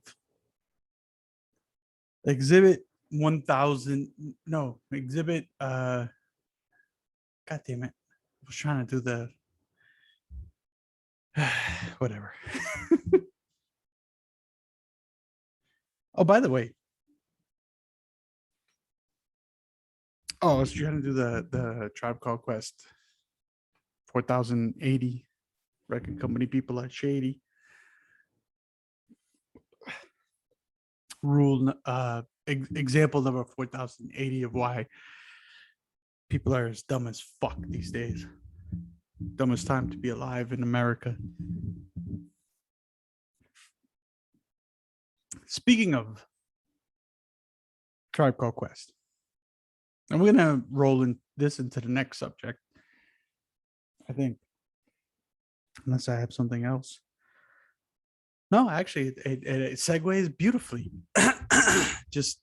[SPEAKER 1] Exhibit 1000. No, exhibit. God damn it. I was trying to do the. Whatever. Oh, by the way. Oh, I was trying to do the Tribe Called Quest 4080 record company people are shady. Rule example number 4080 of why people are as dumb as fuck these days. Dumbest time to be alive in America. Speaking of Tribe Called Quest, and we're gonna roll this into the next subject, I think, unless I have something else. No, actually, it segues beautifully, just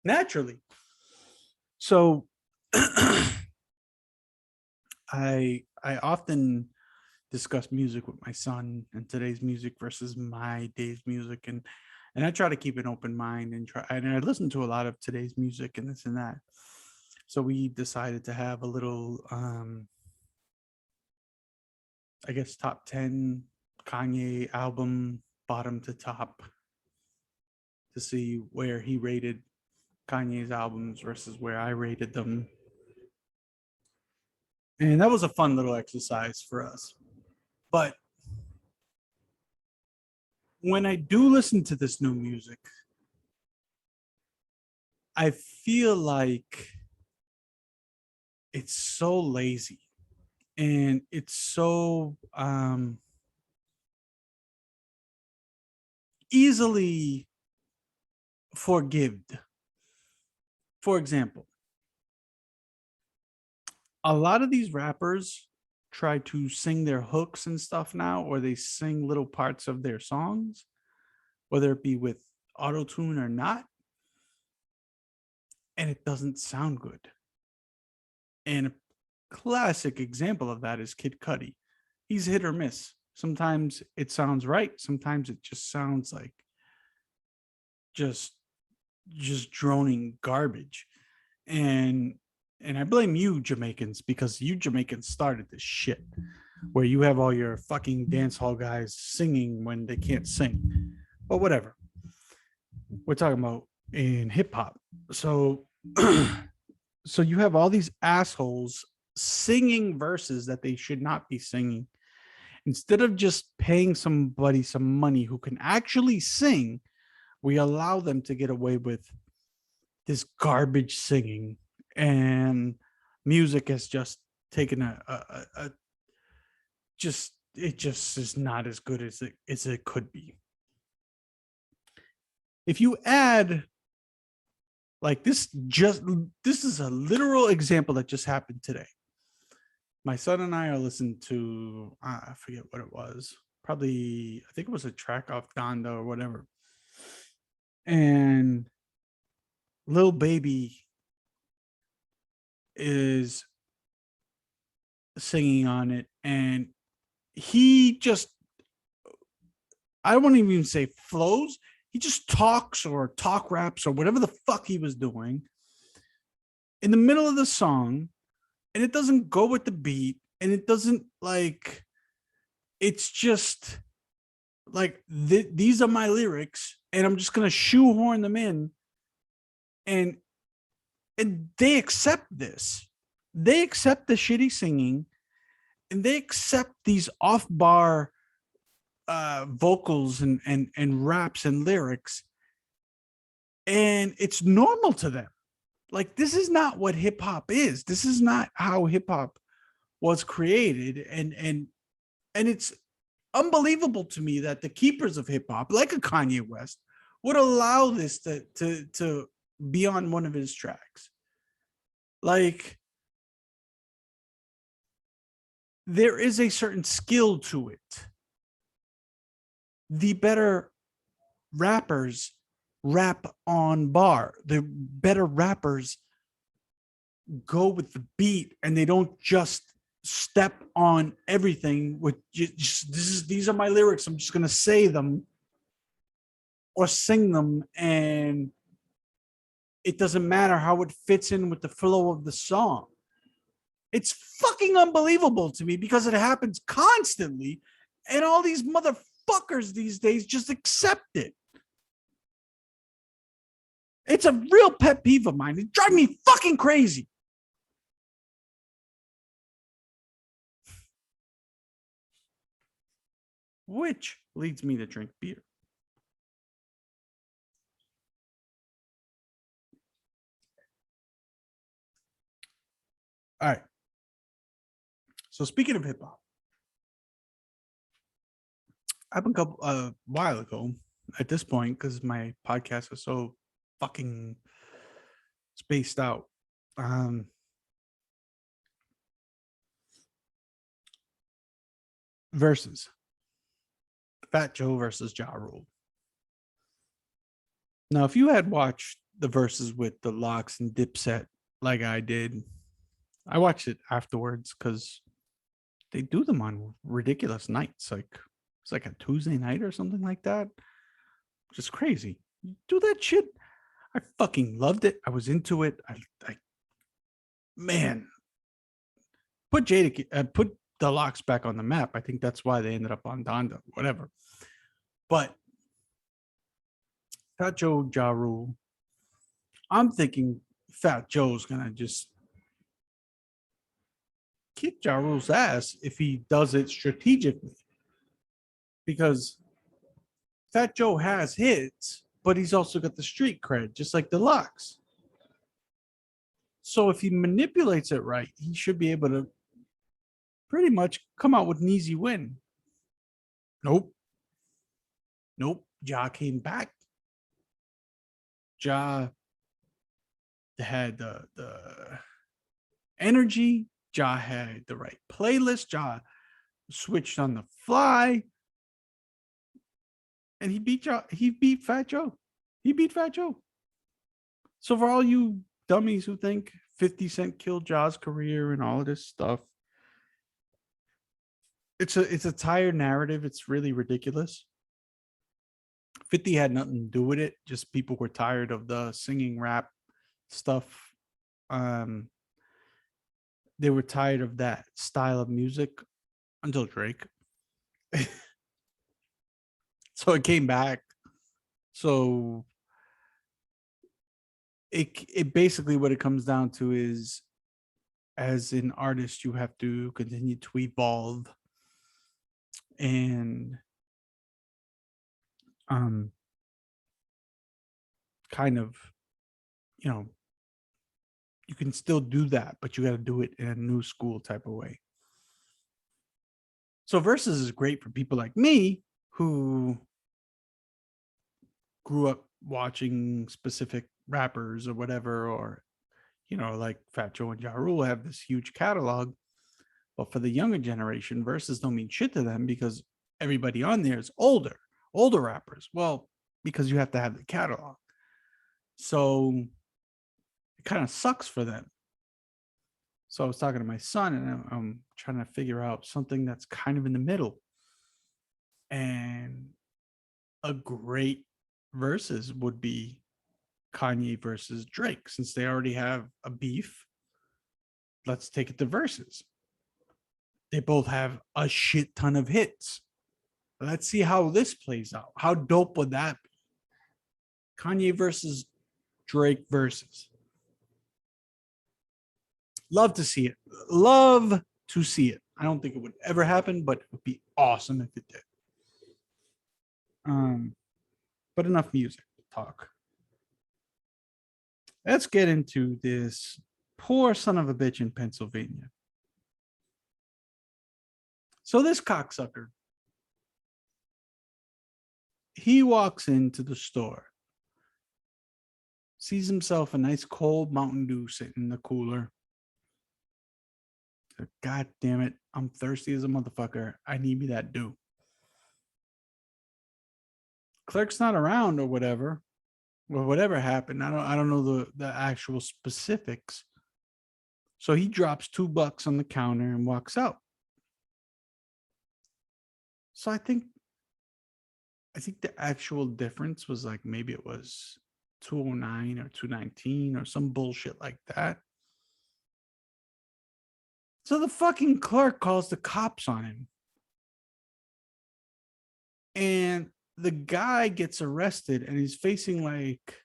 [SPEAKER 1] naturally. So, I often discuss music with my son and today's music versus my day's music, and I try to keep an open mind and I listen to a lot of today's music and this and that. So we decided to have a little, I guess, top 10 Kanye album, bottom to top, to see where he rated Kanye's albums versus where I rated them. And that was a fun little exercise for us. But when I do listen to this new music, I feel like it's so lazy and it's so easily forgived. For example, a lot of these rappers try to sing their hooks and stuff now, or they sing little parts of their songs, whether it be with auto-tune or not, and it doesn't sound good. And a classic example of that is Kid Cudi. He's hit or miss. Sometimes it sounds right. Sometimes it just sounds like just droning garbage. And I blame you Jamaicans, because you Jamaicans started this shit where you have all your fucking dance hall guys singing when they can't sing. But whatever. We're talking about in hip hop. So so you have all these assholes singing verses that they should not be singing. Instead of just paying somebody some money who can actually sing, we allow them to get away with this garbage singing, and music has just taken a just, it just is not as good as it could be. if you add like this is a literal example that just happened today. My son and I are listening to I forget what it was. Probably I think it was a track off Donda or whatever. And Lil Baby is singing on it, and he just, I won't even say flows. He just talks or talk raps or whatever the fuck he was doing in the middle of the song, and it doesn't go with the beat, and it doesn't like, it's just like these are my lyrics, and I'm just gonna shoehorn them in, and they accept this. They accept the shitty singing, and they accept these off-bar vocals and raps and lyrics, and it's normal to them. Like, this is not what hip hop is. This is not how hip hop was created, and it's unbelievable to me that the keepers of hip hop, like a Kanye West, would allow this to be on one of his tracks. Like, there is a certain skill to it. The better rappers rap on bar. The better rappers go with the beat, and they don't just step on everything with these are my lyrics, I'm just gonna say them or sing them, and it doesn't matter how it fits in with the flow of the song. It's fucking unbelievable to me because it happens constantly, and all these motherfuckers these days just accept it. It's a real pet peeve of mine. It drives me fucking crazy. Which leads me to drink beer. All right. So speaking of hip hop, I've been a while ago at this point, because my podcast is so fucking spaced out. Verzuz. Fat Joe versus Ja Rule. Now, if you had watched the Verzuz with the Locks and Dipset like I did, I watched it afterwards because they do them on ridiculous nights. Like, it's like a Tuesday night or something like that. Just crazy. Do that shit. I fucking loved it. I was into it. I man, put put the Locks back on the map. I think that's why they ended up on Donda, whatever. But Fat Joe, Ja Rule, I'm thinking Fat Joe's gonna just kick Ja Rule's ass if he does it strategically, because Fat Joe has hits, but he's also got the street cred, just like the Locks. So if he manipulates it right, he should be able to pretty much come out with an easy win. Nope. Ja came back. Ja had the energy. Ja had the right playlist. Ja switched on the fly, and he beat Fat Joe. He beat Fat Joe. So for all you dummies who think 50 Cent killed Ja's career and all of this stuff, it's a tired narrative. It's really ridiculous. 50 had nothing to do with it. Just people were tired of the singing rap stuff. They were tired of that style of music until Drake. So it came back. So it basically, what it comes down to is, as an artist, you have to continue to evolve and kind of, you can still do that, but you got to do it in a new school type of way. So Verzuz is great for people like me who grew up watching specific rappers or whatever, or, you know, like Fat Joe and Ja Rule have this huge catalog. But for the younger generation, verses don't mean shit to them because everybody on there is older rappers. Well, because you have to have the catalog. So it kind of sucks for them. So I was talking to my son and I'm trying to figure out something that's kind of in the middle. And a great versus would be Kanye versus Drake. Since they already have a beef, let's take it to verses. They both have a shit ton of hits. Let's see how this plays out. How dope would that be? Kanye versus Drake versus. Love to see it. Love to see it. I don't think it would ever happen, but it would be awesome if it did. But enough music talk. Let's get into this poor son of a bitch in Pennsylvania. So this cocksucker, he walks into the store, sees himself a nice cold Mountain Dew sitting in the cooler. God damn it, I'm thirsty as a motherfucker. I need me that Dew. Clerk's not around or whatever. Well, whatever happened, I don't know the actual specifics. So he drops $2 on the counter and walks out. So I think the actual difference was like maybe it was 209 or 219 or some bullshit like that. So the fucking clerk calls the cops on him. And the guy gets arrested and he's facing like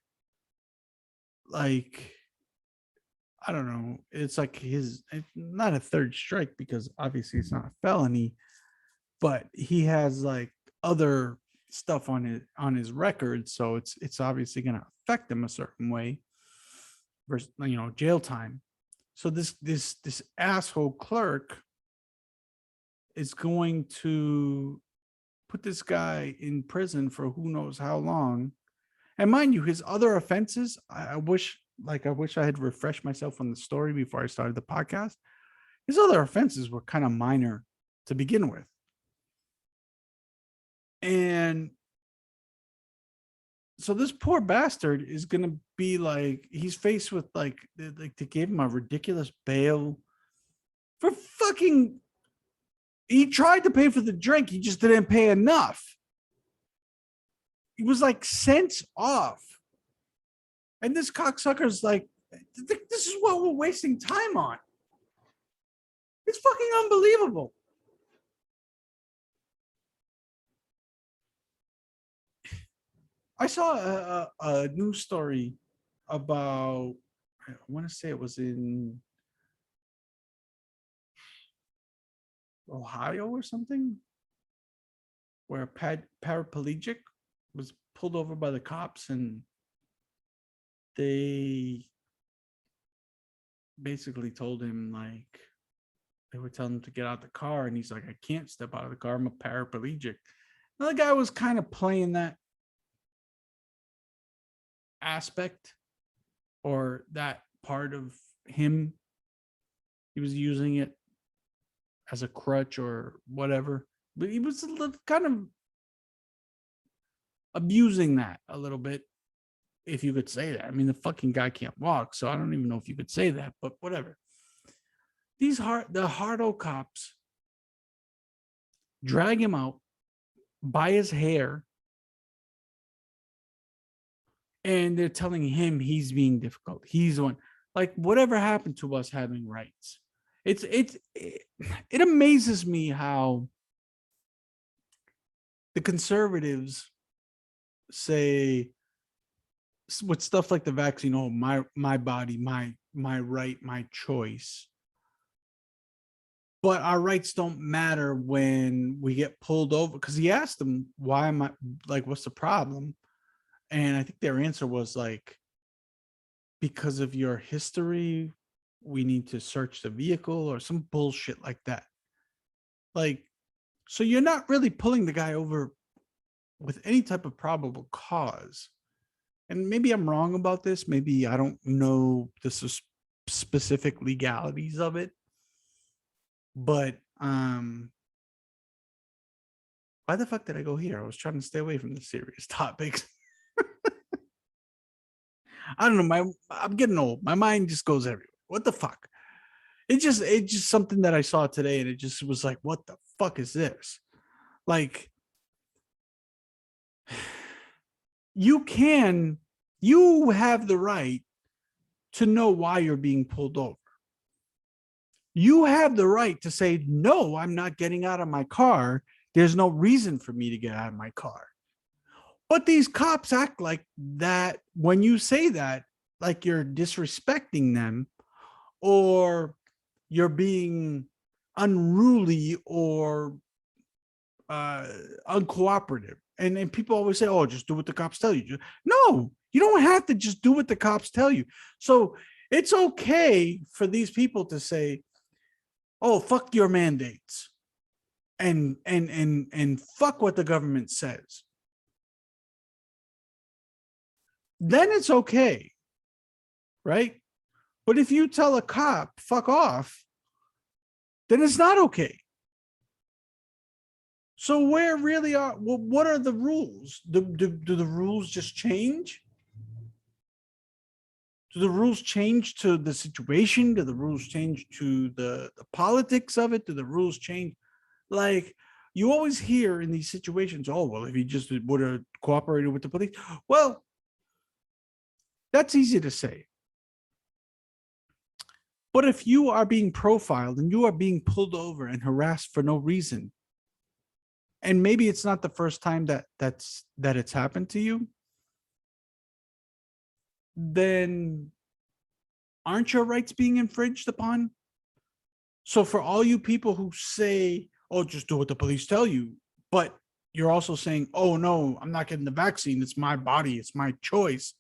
[SPEAKER 1] I don't know. It's like it's not a third strike because obviously it's not a felony, but he has like other stuff on his record, so it's obviously going to affect him a certain way. Versus, you know, jail time. So this asshole clerk is going to put this guy in prison for who knows how long. And mind you, his other offenses, I wish I had refreshed myself on the story before I started the podcast. His other offenses were kind of minor to begin with. And so this poor bastard is going to be like, he's faced with like they gave him a ridiculous bail for fucking, he tried to pay for the drink. He just didn't pay enough. He was like cents off. And this cocksucker's like, this is what we're wasting time on. It's fucking unbelievable. I saw a news story about, I want to say it was in Ohio or something, where a paraplegic was pulled over by the cops and they basically told him, like, they were telling him to get out the car and he's like, I can't step out of the car, I'm a paraplegic. And the guy was kind of playing that aspect or that part of him. He was using it as a crutch or whatever, but he was kind of abusing that a little bit, if you could say that. I mean, the fucking guy can't walk, so I don't even know if you could say that, but whatever. The hardo cops drag him out by his hair, and they're telling him he's being difficult. He's the one. Like, whatever happened to us having rights? It amazes me how the conservatives say with stuff like the vaccine, oh, my body, my right, my choice. But our rights don't matter when we get pulled over. Because he asked them, why am I, like, what's the problem? And I think their answer was like, because of your history, we need to search the vehicle or some bullshit like that. Like, so you're not really pulling the guy over with any type of probable cause. and maybe I'm wrong about this. Maybe I don't know the specific legalities of it, but why the fuck did I go here? I was trying to stay away from the serious topics. I don't know. I'm getting old. My mind just goes everywhere. What the fuck? It's just something that I saw today, and it just was like, what the fuck is this? Like, you have the right to know why you're being pulled over. You have the right to say, no, I'm not getting out of my car. There's no reason for me to get out of my car. But these cops act like that when you say that, like you're disrespecting them or you're being unruly or uncooperative. And people always say, oh, just do what the cops tell you. No, you don't have to just do what the cops tell you. So it's okay for these people to say, oh, fuck your mandates and fuck what the government says. Then it's okay, right? But if you tell a cop, fuck off, then it's not okay. So where really are, well, what are the rules? Do the rules just change? Do the rules change to the situation? Do the rules change to the politics of it? Do the rules change? Like, you always hear in these situations, oh, well, if he just would have cooperated with the police. Well, that's easy to say. But if you are being profiled and you are being pulled over and harassed for no reason, and maybe it's not the first time that it's happened to you, then aren't your rights being infringed upon? So for all you people who say, oh, just do what the police tell you, but you're also saying, oh, no, I'm not getting the vaccine. It's my body. It's my choice.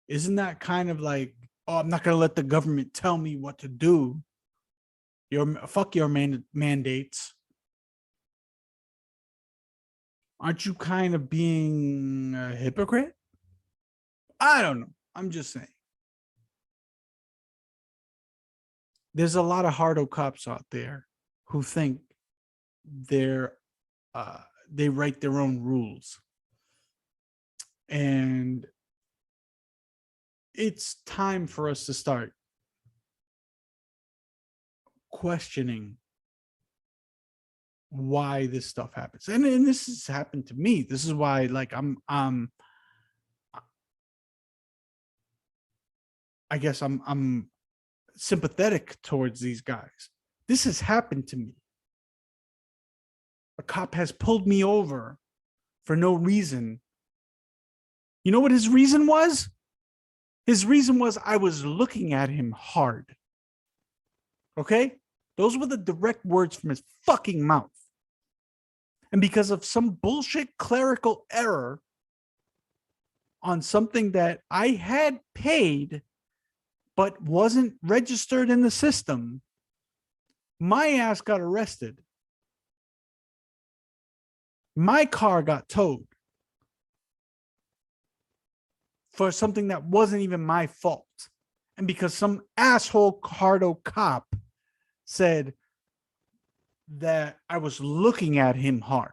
[SPEAKER 1] Isn't that kind of like, oh, I'm not going to let the government tell me what to do? Fuck your mandates. Aren't you kind of being a hypocrite? I don't know. I'm just saying. There's a lot of hardo cops out there who think they write their own rules. And it's time for us to start questioning why this stuff happens. And this has happened to me. This is why, like, I guess I'm sympathetic towards these guys. This has happened to me. A cop has pulled me over for no reason. You know what his reason was? His reason was I was looking at him hard. Okay? Those were the direct words from his fucking mouth. And because of some bullshit clerical error on something that I had paid but wasn't registered in the system, my ass got arrested. My car got towed for something that wasn't even my fault. And because some asshole hardo cop said that I was looking at him hard.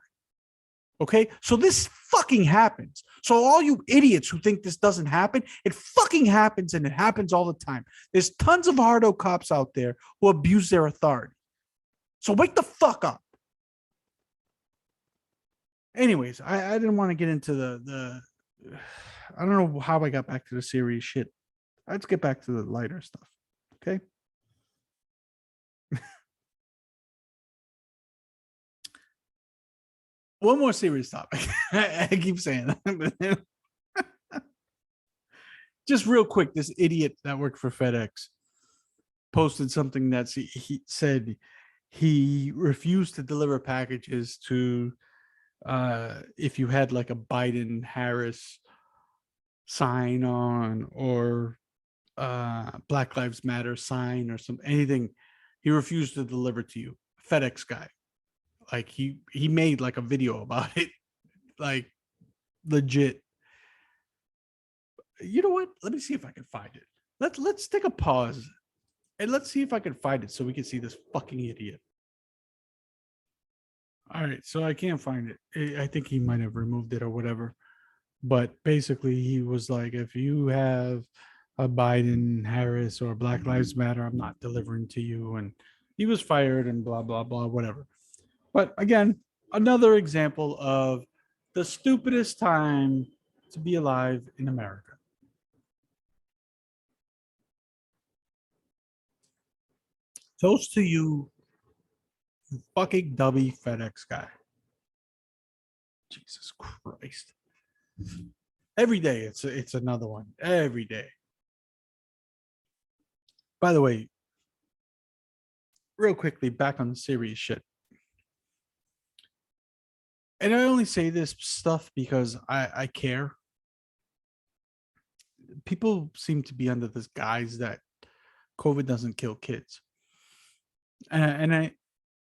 [SPEAKER 1] Okay, so this fucking happens. So all you idiots who think this doesn't happen, it fucking happens, and it happens all the time. There's tons of hardo cops out there who abuse their authority. So wake the fuck up. Anyways, I didn't want to get into the I don't know how I got back to the serious shit. Let's get back to the lighter stuff. Okay. One more serious topic. I keep saying that. Just real quick, this idiot that worked for FedEx posted something that he said he refused to deliver packages to if you had like a Biden Harris sign on or Black Lives Matter sign or anything. He refused to deliver to you. FedEx guy. Like he made like a video about it, like legit. You know what? Let me see if I can find it. Let's take a pause and let's see if I can find it so we can see this fucking idiot. All right, so I can't find it. I think he might have removed it or whatever. But basically, he was like, if you have a Biden, Harris, or Black Lives Matter, I'm not delivering to you. And he was fired and blah, blah, blah, whatever. But again, another example of the stupidest time to be alive in America. Toast to you, you fucking dummy FedEx guy. Jesus Christ. Every day it's another one. Every day. By the way, real quickly, back on the serious shit. And I only say this stuff because I care. People seem to be under this guise that COVID doesn't kill kids. And I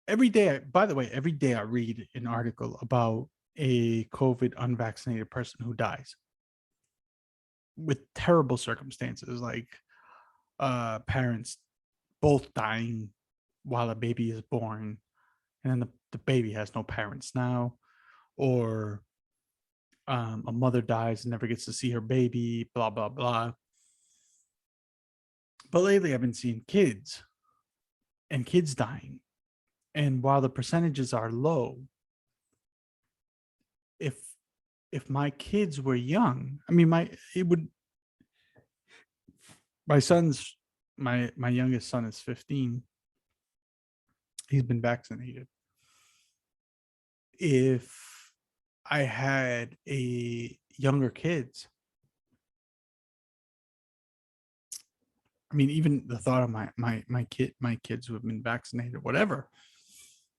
[SPEAKER 1] every day, by the way, every day I read an article about a COVID unvaccinated person who dies with terrible circumstances, like parents both dying while a baby is born, and then the baby has no parents now, or a mother dies and never gets to see her baby, blah, blah, blah. But lately I've been seeing kids and kids dying. And while the percentages are low, if my kids were young, I mean, my youngest son is 15. He's been vaccinated. If I had a younger kids, I mean, even the thought of my kids who have been vaccinated, whatever,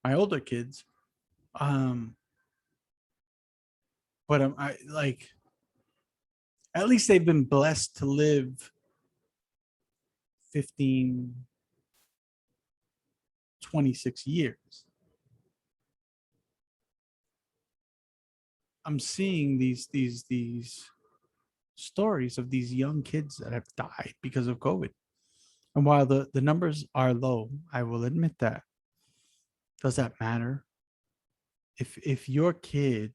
[SPEAKER 1] my older kids, but I like, at least they've been blessed to live 15, 26 years. I'm seeing these stories of these young kids that have died because of COVID. And while the numbers are low, I will admit that. Does that matter? If your kid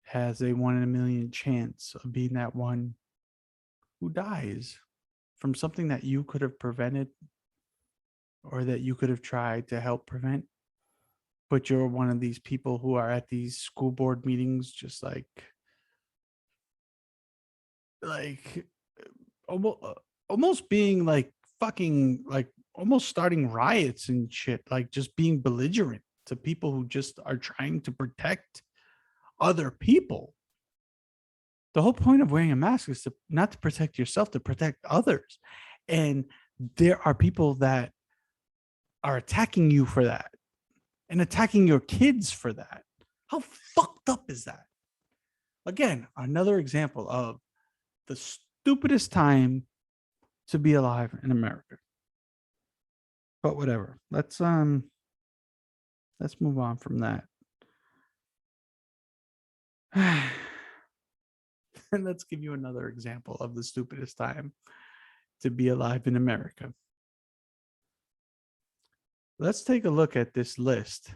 [SPEAKER 1] has a 1 in a million chance of being that one who dies from something that you could have prevented or that you could have tried to help prevent, but you're one of these people who are at these school board meetings just like almost being like fucking like almost starting riots and shit, like just being belligerent to people who just are trying to protect other people. The whole point of wearing a mask is not to protect yourself, to protect others. And there are people that are attacking you for that and attacking your kids for that. How fucked up is that? Again, another example of the stupidest time to be alive in America. But whatever. Let's move on from that. And let's give you another example of the stupidest time to be alive in America. Let's take a look at this list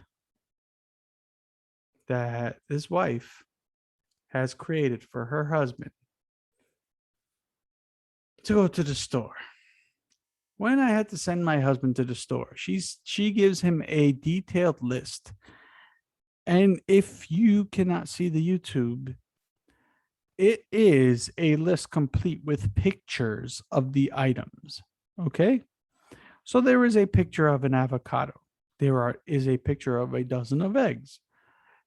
[SPEAKER 1] that this wife has created for her husband to go to the store. When I had to send my husband to the store, she gives him a detailed list. And if you cannot see the YouTube, it is a list complete with pictures of the items. Okay? So there is a picture of an avocado. There is a picture of a dozen of eggs.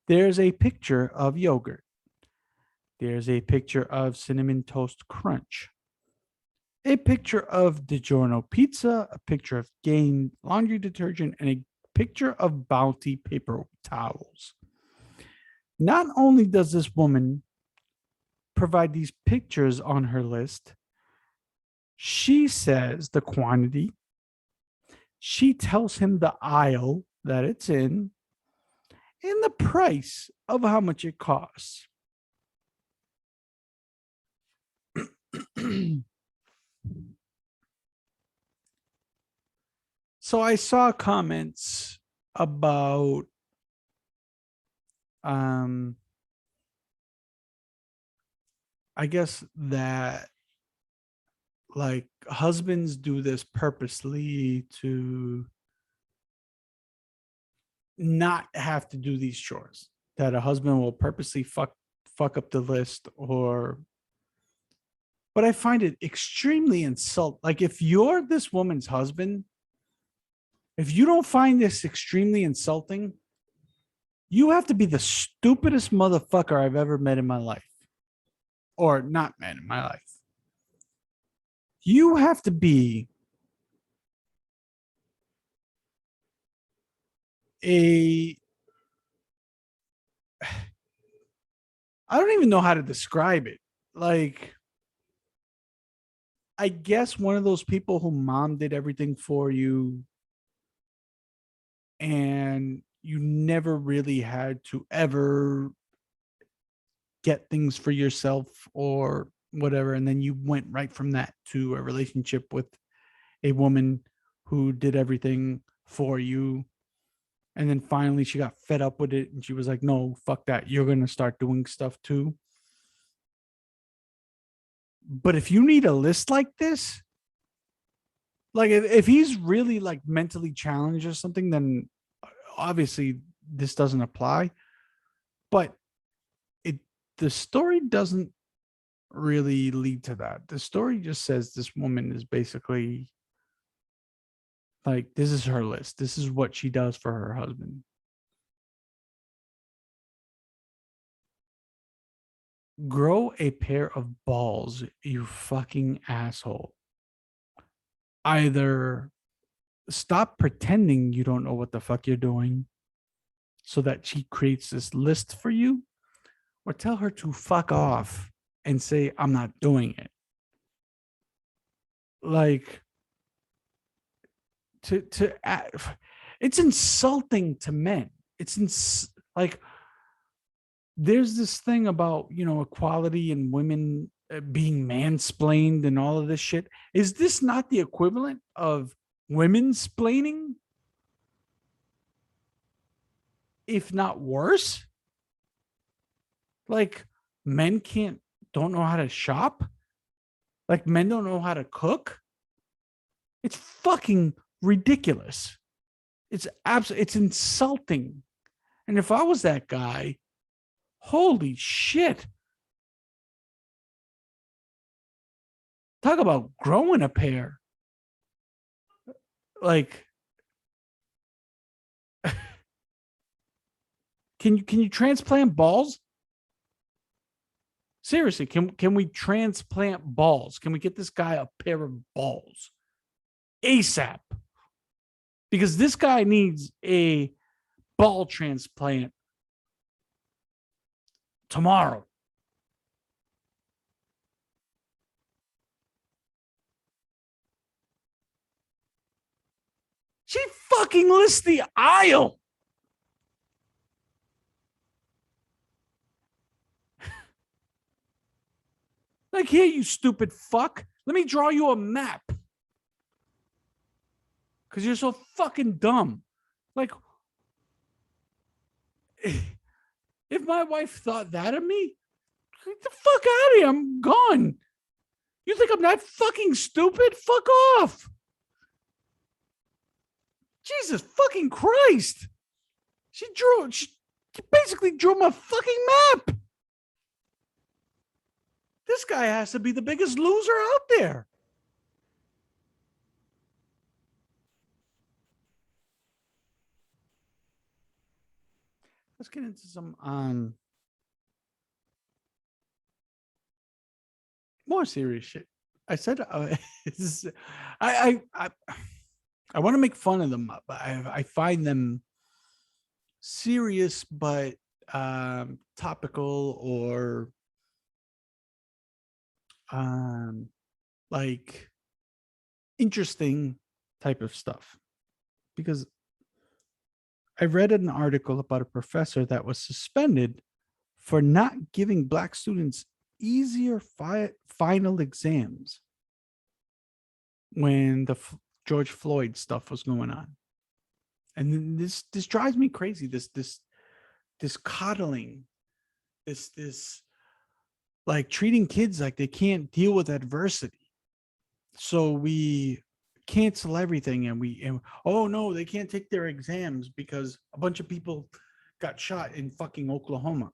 [SPEAKER 1] There's a picture of yogurt. There's a picture of cinnamon toast crunch. A picture of DiGiorno pizza, a picture of Gain laundry detergent, and a picture of Bounty paper towels. Not only does this woman provide these pictures on her list, she says the quantity. She tells him the aisle that it's in and the price of how much it costs. So I saw comments about I guess that like husbands do this purposely to not have to do these chores, that a husband will purposely fuck up the list, or but I find it extremely insult. Like if you're this woman's husband, if you don't find this extremely insulting, you have to be the stupidest motherfucker I've ever met in my life, or not met in my life. You have to be a, I don't even know how to describe it. Like, I guess one of those people who mom did everything for you and you never really had to ever get things for yourself or whatever. And then you went right from that to a relationship with a woman who did everything for you. And then finally she got fed up with it and she was like, no, fuck that. You're going to start doing stuff too. But if you need a list like this, like if he's really like mentally challenged or something, then obviously this doesn't apply. But the story doesn't really lead to that. The story just says this woman is basically like, this is her list. This is what she does for her husband. Grow a pair of balls, you fucking asshole. Either stop pretending you don't know what the fuck you're doing so that she creates this list for you, or tell her to fuck off and say, I'm not doing it. Like, it's insulting to men. It's like, there's this thing about, equality and women being mansplained and all of this shit. Is this not the equivalent of women's splaining? If not worse? Like, men don't know how to shop? Like, men don't know how to cook? It's fucking ridiculous. It's insulting. And if I was that guy, holy shit. Talk about growing a pair. Like, can you transplant balls? Seriously, can we transplant balls? Can we get this guy a pair of balls ASAP? Because this guy needs a ball transplant tomorrow. She fucking lists the aisle. Like, here, you stupid fuck. Let me draw you a map. Because you're so fucking dumb. Like, if my wife thought that of me, get the fuck out of here. I'm gone. You think I'm that fucking stupid? Fuck off. Jesus fucking Christ. She basically drew my fucking map. This guy has to be the biggest loser out there. Let's get into some more serious shit. I said I want to make fun of them, but I find them serious but topical, or like interesting type of stuff. Because I read an article about a professor that was suspended for not giving Black students easier final exams when the George Floyd stuff was going on. And then this drives me crazy. This coddling, this like treating kids like they can't deal with adversity. So we cancel everything and oh no, they can't take their exams because a bunch of people got shot in fucking Oklahoma.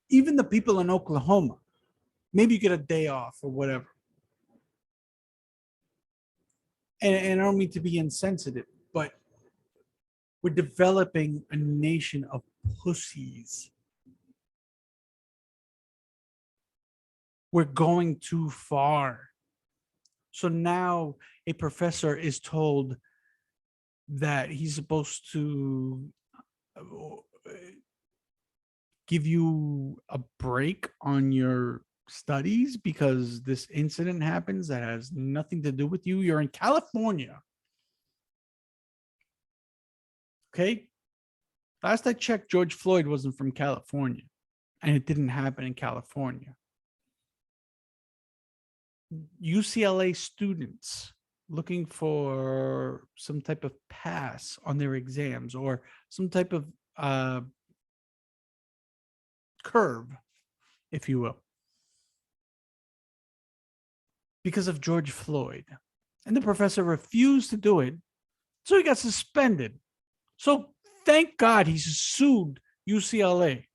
[SPEAKER 1] Even the people in Oklahoma, maybe you get a day off or whatever. And I don't mean to be insensitive, but we're developing a nation of pussies. We're going too far. So now a professor is told that he's supposed to give you a break on your studies because this incident happens that has nothing to do with you. You're in California. Okay. Last I checked, George Floyd wasn't from California, and it didn't happen in California. UCLA students looking for some type of pass on their exams or some type of curve, if you will, because of George Floyd. And the professor refused to do it, so he got suspended. So thank God he sued UCLA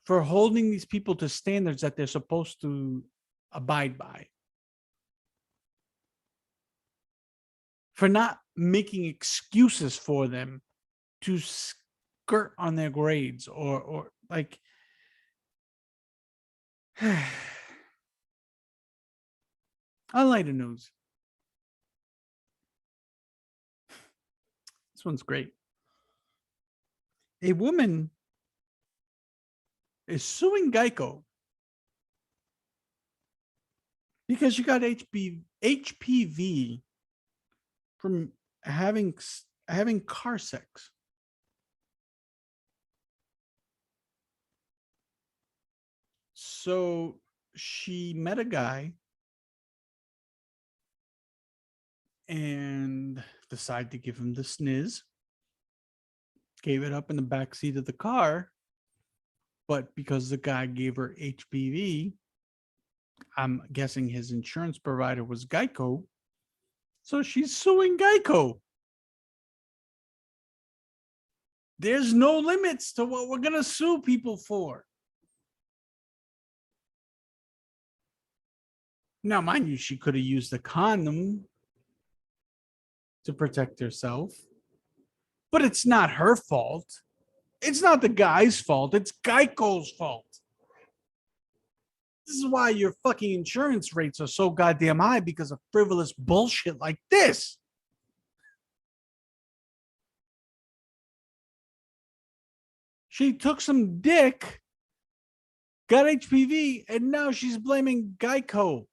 [SPEAKER 1] for holding these people to standards that they're supposed to abide by. For not making excuses for them to skirt on their grades or like on lighter news. This one's great. A woman is suing Geico because she got HPV from having car sex. So she met a guy and decided to give him the sniz. Gave it up in the back seat of the car, but because the guy gave her HPV, I'm guessing his insurance provider was Geico. So she's suing Geico. There's no limits to what we're going to sue people for. Now, mind you, she could have used a condom to protect herself, but it's not her fault. It's not the guy's fault. It's Geico's fault. This is why your fucking insurance rates are so goddamn high, because of frivolous bullshit like this. She took some dick, got HPV, and now she's blaming Geico.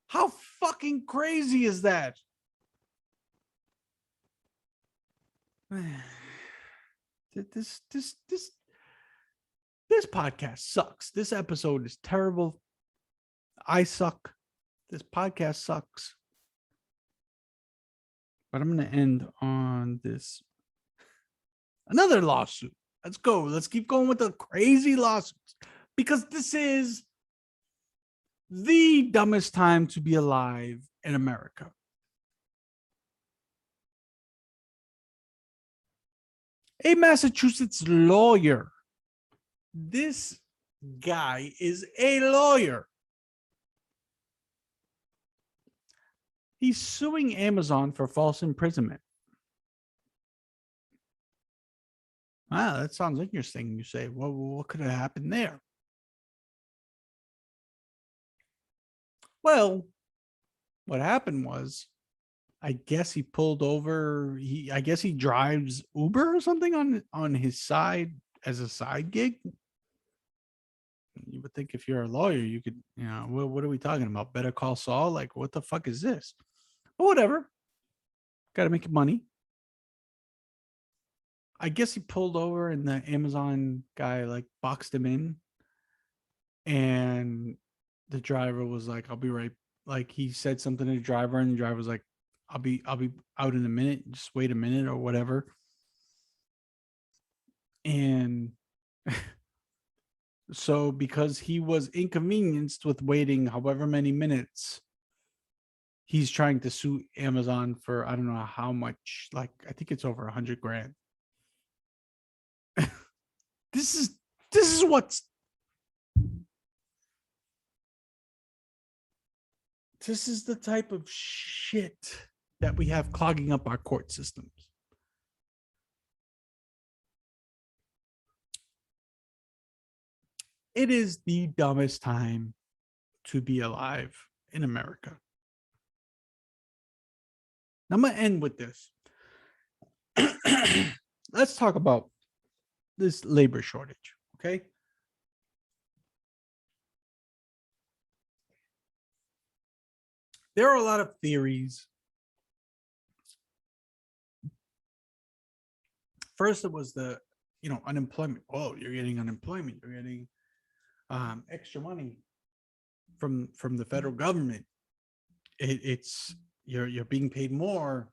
[SPEAKER 1] How fucking crazy is that? This podcast sucks. This episode is terrible. I suck. This podcast sucks. But I'm going to end on this. Another lawsuit. Let's go. Let's keep going with the crazy lawsuits, because this is the dumbest time to be alive in America. A Massachusetts lawyer. This guy is a lawyer. He's suing Amazon for false imprisonment. Wow, that sounds interesting. You say, well, what could have happened there? Well, what happened was, I guess he pulled over. I guess he drives Uber or something on his side as a side gig. You would think if you're a lawyer, you could, what are we talking about? Better Call Saul? Like, what the fuck is this? But whatever. Got to make money. I guess he pulled over and the Amazon guy like boxed him in. And the driver was like, I'll be right. Like he said something to the driver and the driver was like, I'll be out in a minute. Just wait a minute or whatever. And so because he was inconvenienced with waiting however many minutes, he's trying to sue Amazon for, I don't know how much, like, I think it's over 100 grand. This is what's, this is the type of shit that we have clogging up our court systems. It is the dumbest time to be alive in America. I'm going to end with this. Let's talk about this labor shortage, okay? There are a lot of theories. First, it was the, unemployment. Oh, you're getting unemployment. You're getting extra money from the federal government. It's you're being paid more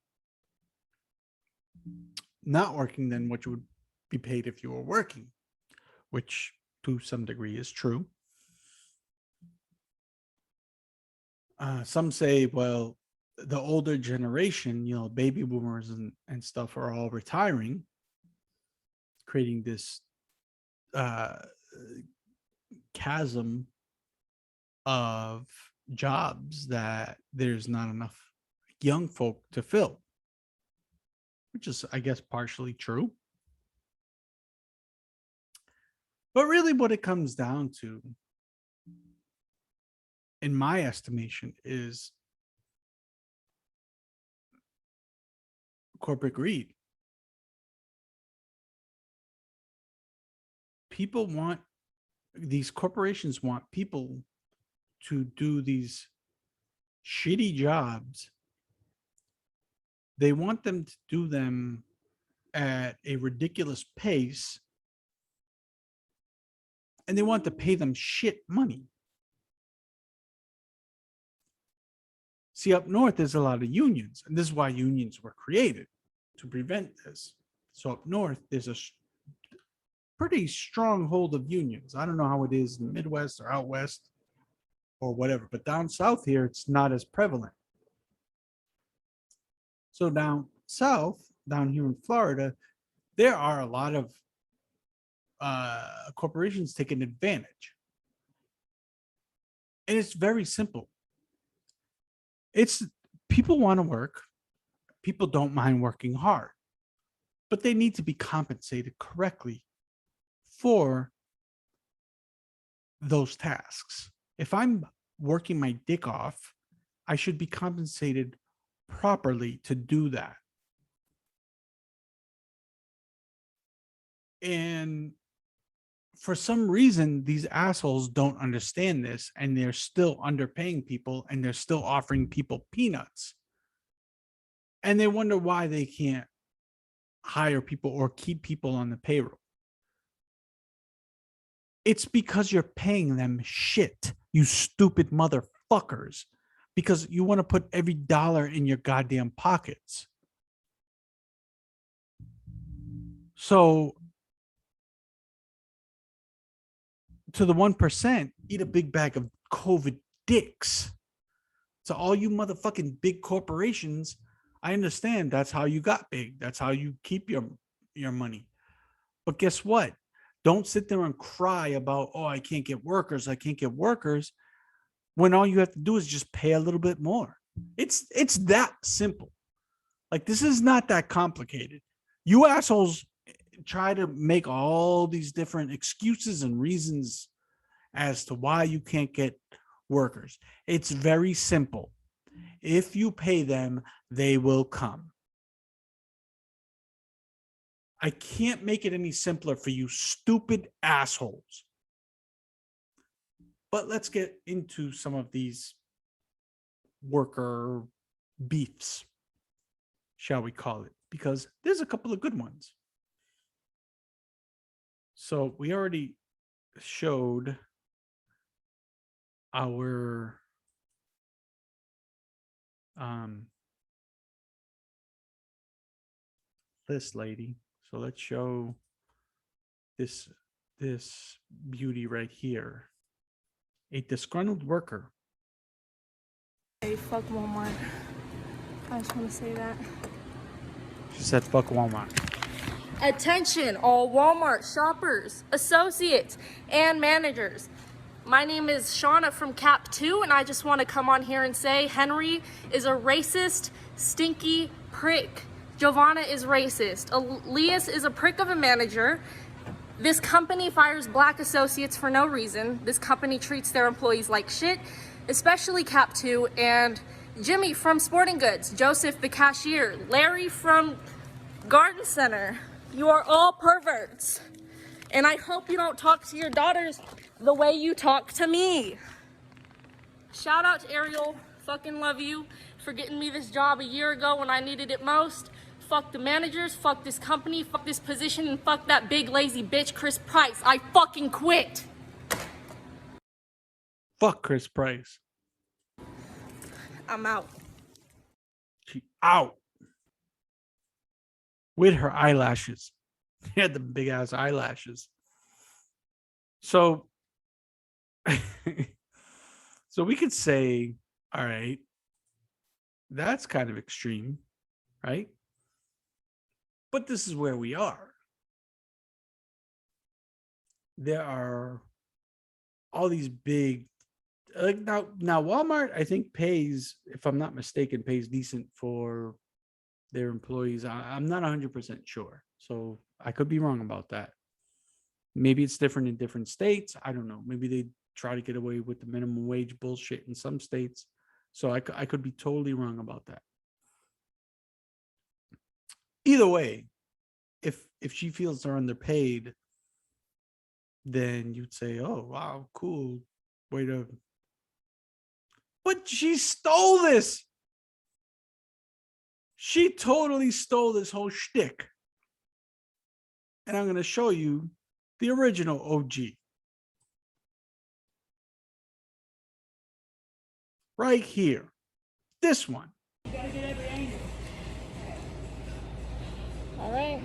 [SPEAKER 1] not working than what you would be paid if you were working, which to some degree is true. Some say, well, the older generation, baby boomers and stuff are all retiring, creating this chasm of jobs that there's not enough young folk to fill, which is, I guess, partially true. But really what it comes down to, in my estimation, is corporate greed. These corporations want people to do these shitty jobs. They want them to do them at a ridiculous pace, and they want to pay them shit money. See, up north, there's a lot of unions, and this is why unions were created, to prevent this. So up north, there's a pretty strong hold of unions. I don't know how it is in the Midwest or out west or whatever, but down south here, it's not as prevalent. So down south, down here in Florida, there are a lot of corporations taking advantage. And it's very simple. It's people want to work. People don't mind working hard, but they need to be compensated correctly for those tasks. If I'm working my dick off, I should be compensated properly to do that. And for some reason, these assholes don't understand this, and they're still underpaying people, and they're still offering people peanuts. And they wonder why they can't hire people or keep people on the payroll. It's because you're paying them shit, you stupid motherfuckers, because you want to put every dollar in your goddamn pockets. So to the 1%, eat a big bag of COVID dicks. To all you motherfucking big corporations, I understand that's how you got big. That's how you keep your money. But guess what? Don't sit there and cry about, oh, I can't get workers. I can't get workers. When all you have to do is just pay a little bit more. It's that simple. Like, this is not that complicated. You assholes try to make all these different excuses and reasons as to why you can't get workers. It's very simple. If you pay them, they will come. I can't make it any simpler for you stupid assholes. But let's get into some of these worker beefs. shall we call it? Because there's a couple of good ones. So we already showed our this lady. So let's show this beauty right here. A disgruntled worker.
[SPEAKER 5] Hey, fuck Walmart. I just want to say that.
[SPEAKER 1] She said fuck Walmart.
[SPEAKER 5] Attention, all Walmart shoppers, associates, and managers. My name is Shauna from Cap 2, and I just want to come on here and say Henry is a racist, stinky prick. Giovanna is racist. Elias is a prick of a manager. This company fires black associates for no reason. This company treats their employees like shit, especially Cap 2, and Jimmy from Sporting Goods, Joseph the cashier, Larry from Garden Center. You are all perverts. And I hope you don't talk to your daughters the way you talk to me. Shout out to Ariel. Fucking love you for getting me this job a year ago when I needed it most. Fuck the managers, fuck this company, fuck this position, and fuck that big lazy bitch, Chris Price. I fucking quit.
[SPEAKER 1] Fuck Chris Price.
[SPEAKER 5] I'm out.
[SPEAKER 1] She out. With her eyelashes. She had the big ass eyelashes. So, so we could say, all right, that's kind of extreme, right? But this is where we are. There are all these big, like now Walmart, I think pays, if I'm not mistaken, pays decent for their employees. I'm not 100% sure. So I could be wrong about that. Maybe it's different in different states. I don't know. Maybe they try to get away with the minimum wage bullshit in some states. So I could be totally wrong about that. Either way, if she feels they're underpaid, then you'd say, oh, wow, cool. Way to... But she stole this. She totally stole this whole shtick. And I'm going to show you the original OG. Right here. This one.
[SPEAKER 5] All right.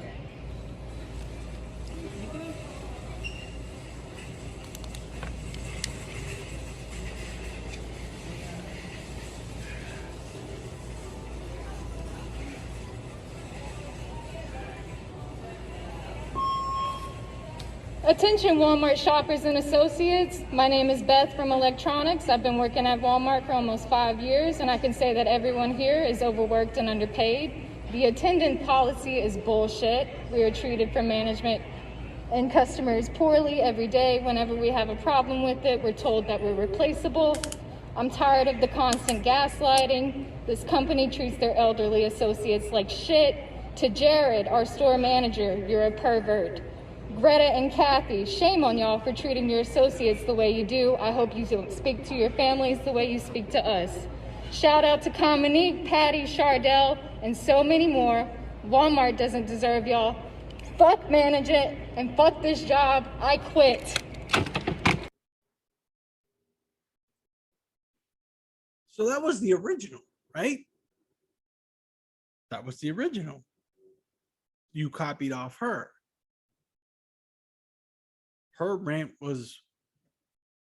[SPEAKER 5] Attention Walmart shoppers and associates. My name is Beth from Electronics. I've been working at Walmart for almost 5 years, and I can say that everyone here is overworked and underpaid. The attendant policy is bullshit. We are treated from management and customers poorly every day. Whenever we have a problem with it, we're told that we're replaceable. I'm tired of the constant gaslighting. This company treats their elderly associates like shit. To Jared, our store manager, you're a pervert. Greta and Kathy, shame on y'all for treating your associates the way you do. I hope you don't speak to your families the way you speak to us. Shout out to Cominique, Patty, Chardell, and so many more. Walmart doesn't deserve y'all. Fuck management and fuck this job. I quit.
[SPEAKER 1] So that was the original, right? That was the original. You copied off her. Her rant was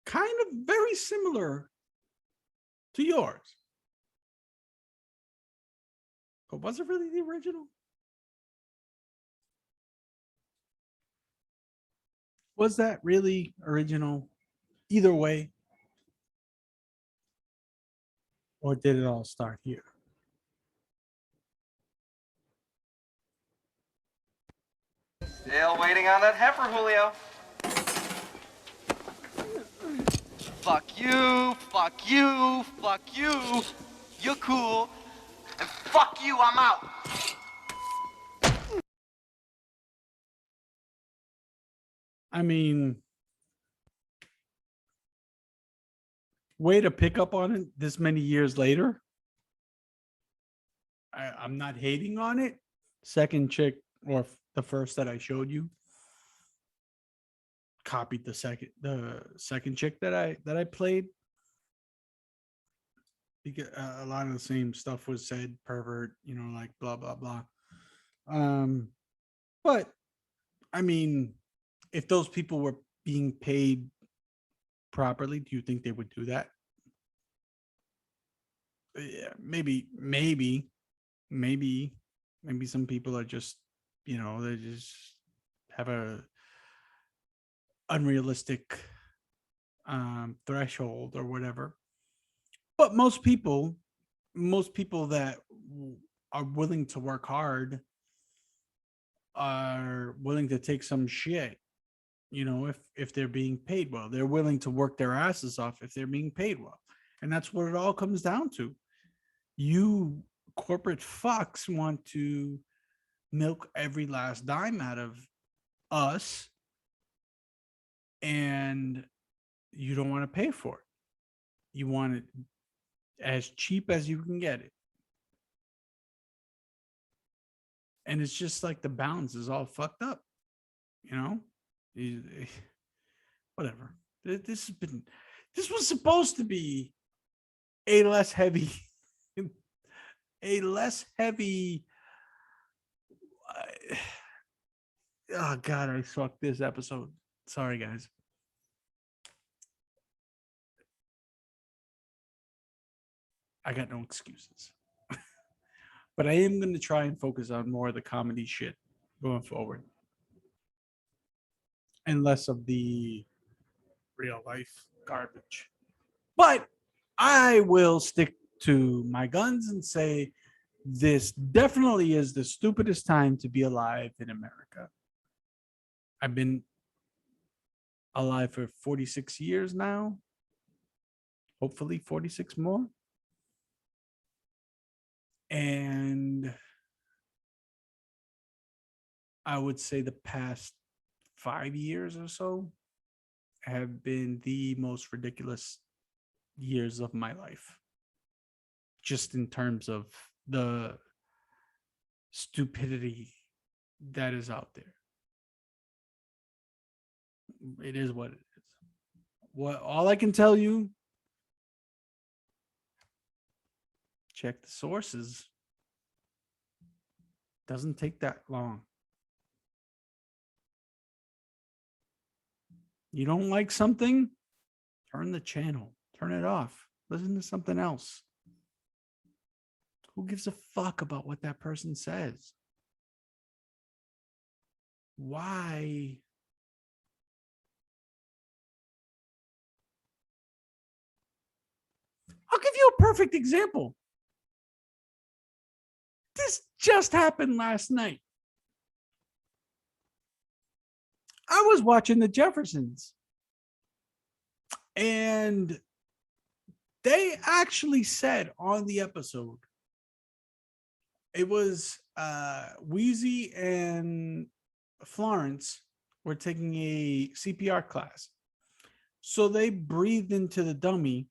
[SPEAKER 1] kind of very similar to yours. But was it really the original? Was that really original either way? Or did it all start here?
[SPEAKER 6] Still waiting on that heifer, Julio. Fuck you, fuck you, fuck you. You're cool. And fuck you, I'm out.
[SPEAKER 1] I mean, way to pick up on it this many years later. I'm not hating on it. Second chick, or the first that I showed you, copied the second chick that I played. Because a lot of the same stuff was said, pervert, like blah blah blah. But I mean, if those people were being paid properly, do you think they would do that? Yeah, maybe some people are just, they just have a unrealistic threshold or whatever. But most people that are willing to work hard are willing to take some shit, if they're being paid well. They're willing to work their asses off if they're being paid well. And that's what it all comes down to. You corporate fucks want to milk every last dime out of us, and you don't want to pay for it. You want it as cheap as you can get it. And it's just like the balance is all fucked up, whatever. This was supposed to be a less heavy oh God, I sucked this episode. Sorry, guys. I got no excuses. But I am going to try and focus on more of the comedy shit going forward. And less of the real life garbage. But I will stick to my guns and say this definitely is the stupidest time to be alive in America. I've been alive for 46 years now. Hopefully 46 more. And I would say the past 5 years or so have been the most ridiculous years of my life. Just in terms of the stupidity that is out there. It is what it is. All I can tell you, check the sources. Doesn't take that long. You don't like something? Turn the channel. Turn it off. Listen to something else. Who gives a fuck about what that person says? Why? I'll give you a perfect example. This just happened last night. I was watching the Jeffersons, and they actually said on the episode, it was Wheezy and Florence were taking a CPR class. So they breathed into the dummy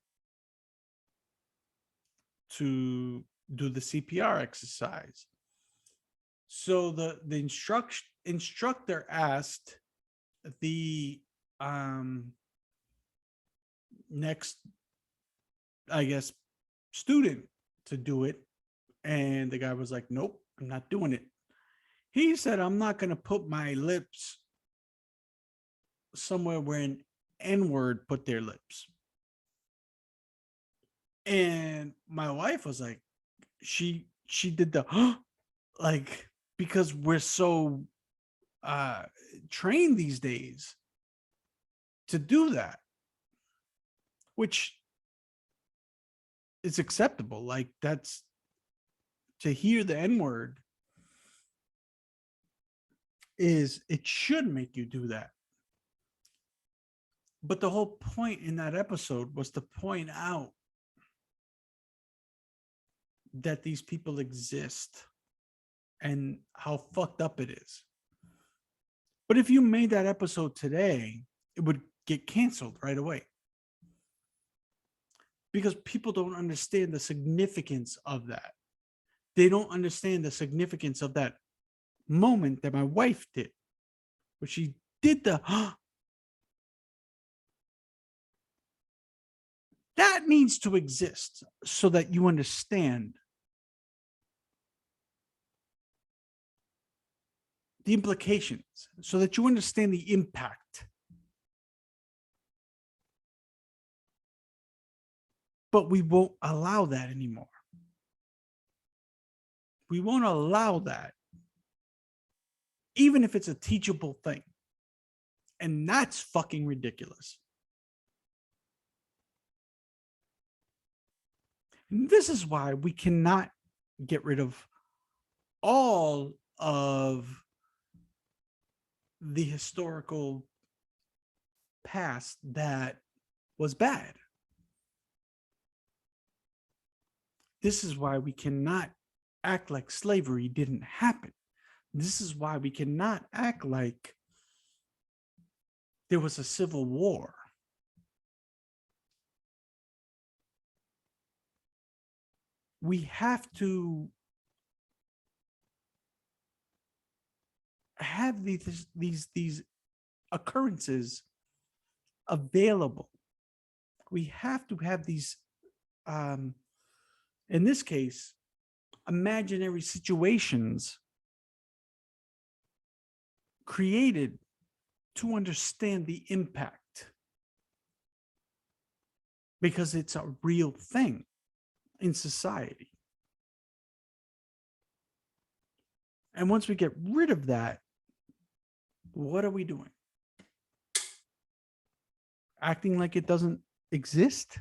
[SPEAKER 1] to do the CPR exercise. So the instructor asked the next, I guess, student to do it, and the guy was like, nope, I'm not doing it. He said, I'm not going to put my lips somewhere where an N-word put their lips. And my wife was like, she did the like, because we're so trained these days to do that, which is acceptable. Like, that's, to hear the N-word is, it should make you do that. But the whole point in that episode was to point out that these people exist and how fucked up it is. But if you made that episode today, it would get canceled right away. Because people don't understand the significance of that. They don't understand the significance of that moment that my wife did, where she did the that needs to exist so that you understand the implications, so that you understand the impact. But we won't allow that anymore. We won't allow that, even if it's a teachable thing. And that's fucking ridiculous. And this is why we cannot get rid of all of the historical past that was bad. This is why we cannot act like slavery didn't happen. This is why we cannot act like there was a civil war. We have to have these occurrences available. We have to have these, in this case, imaginary situations created to understand the impact, because it's a real thing in society. And once we get rid of that, what are we doing? Acting like it doesn't exist?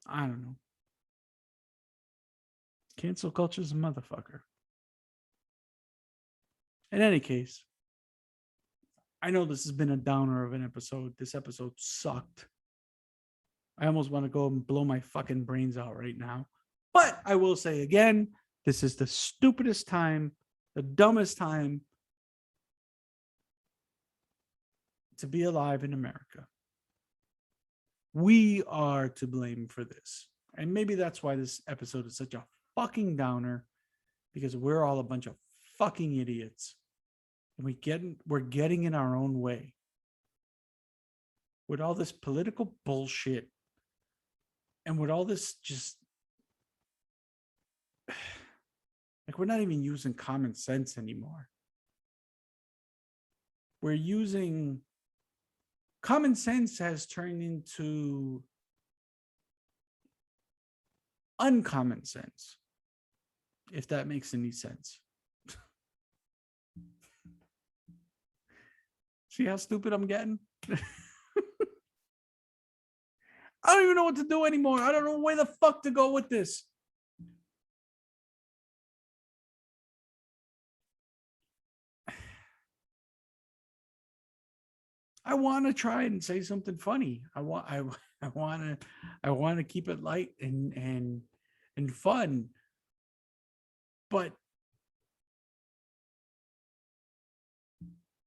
[SPEAKER 1] I don't know. Cancel culture is a motherfucker. In any case, I know this has been a downer of an episode. This episode sucked. I almost want to go and blow my fucking brains out right now. But I will say again, this is the stupidest time, the dumbest time to be alive in America. We are to blame for this. And maybe that's why this episode is such a fucking downer, because we're all a bunch of fucking idiots. And we're getting in our own way with all this political bullshit and with all this just like, we're not even using common sense anymore. We're using common sense has turned into uncommon sense, if that makes any sense. See how stupid I'm getting? I don't even know what to do anymore. I don't know where the fuck to go with this. I want to try and say something funny. I want to keep it light and fun. But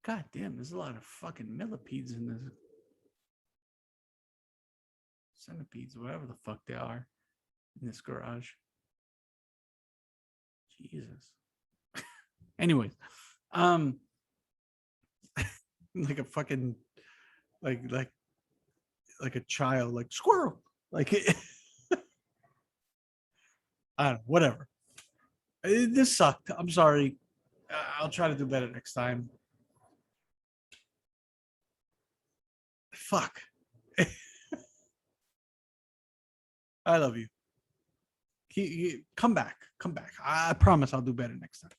[SPEAKER 1] God damn, there's a lot of fucking millipedes in this. Centipedes, whatever the fuck they are, in this garage. Jesus. Anyways, like a fucking, like a child, like squirrel, like it. I don't know, whatever. This sucked. I'm sorry. I'll try to do better next time. Fuck. I love you. Come back. I promise I'll do better next time.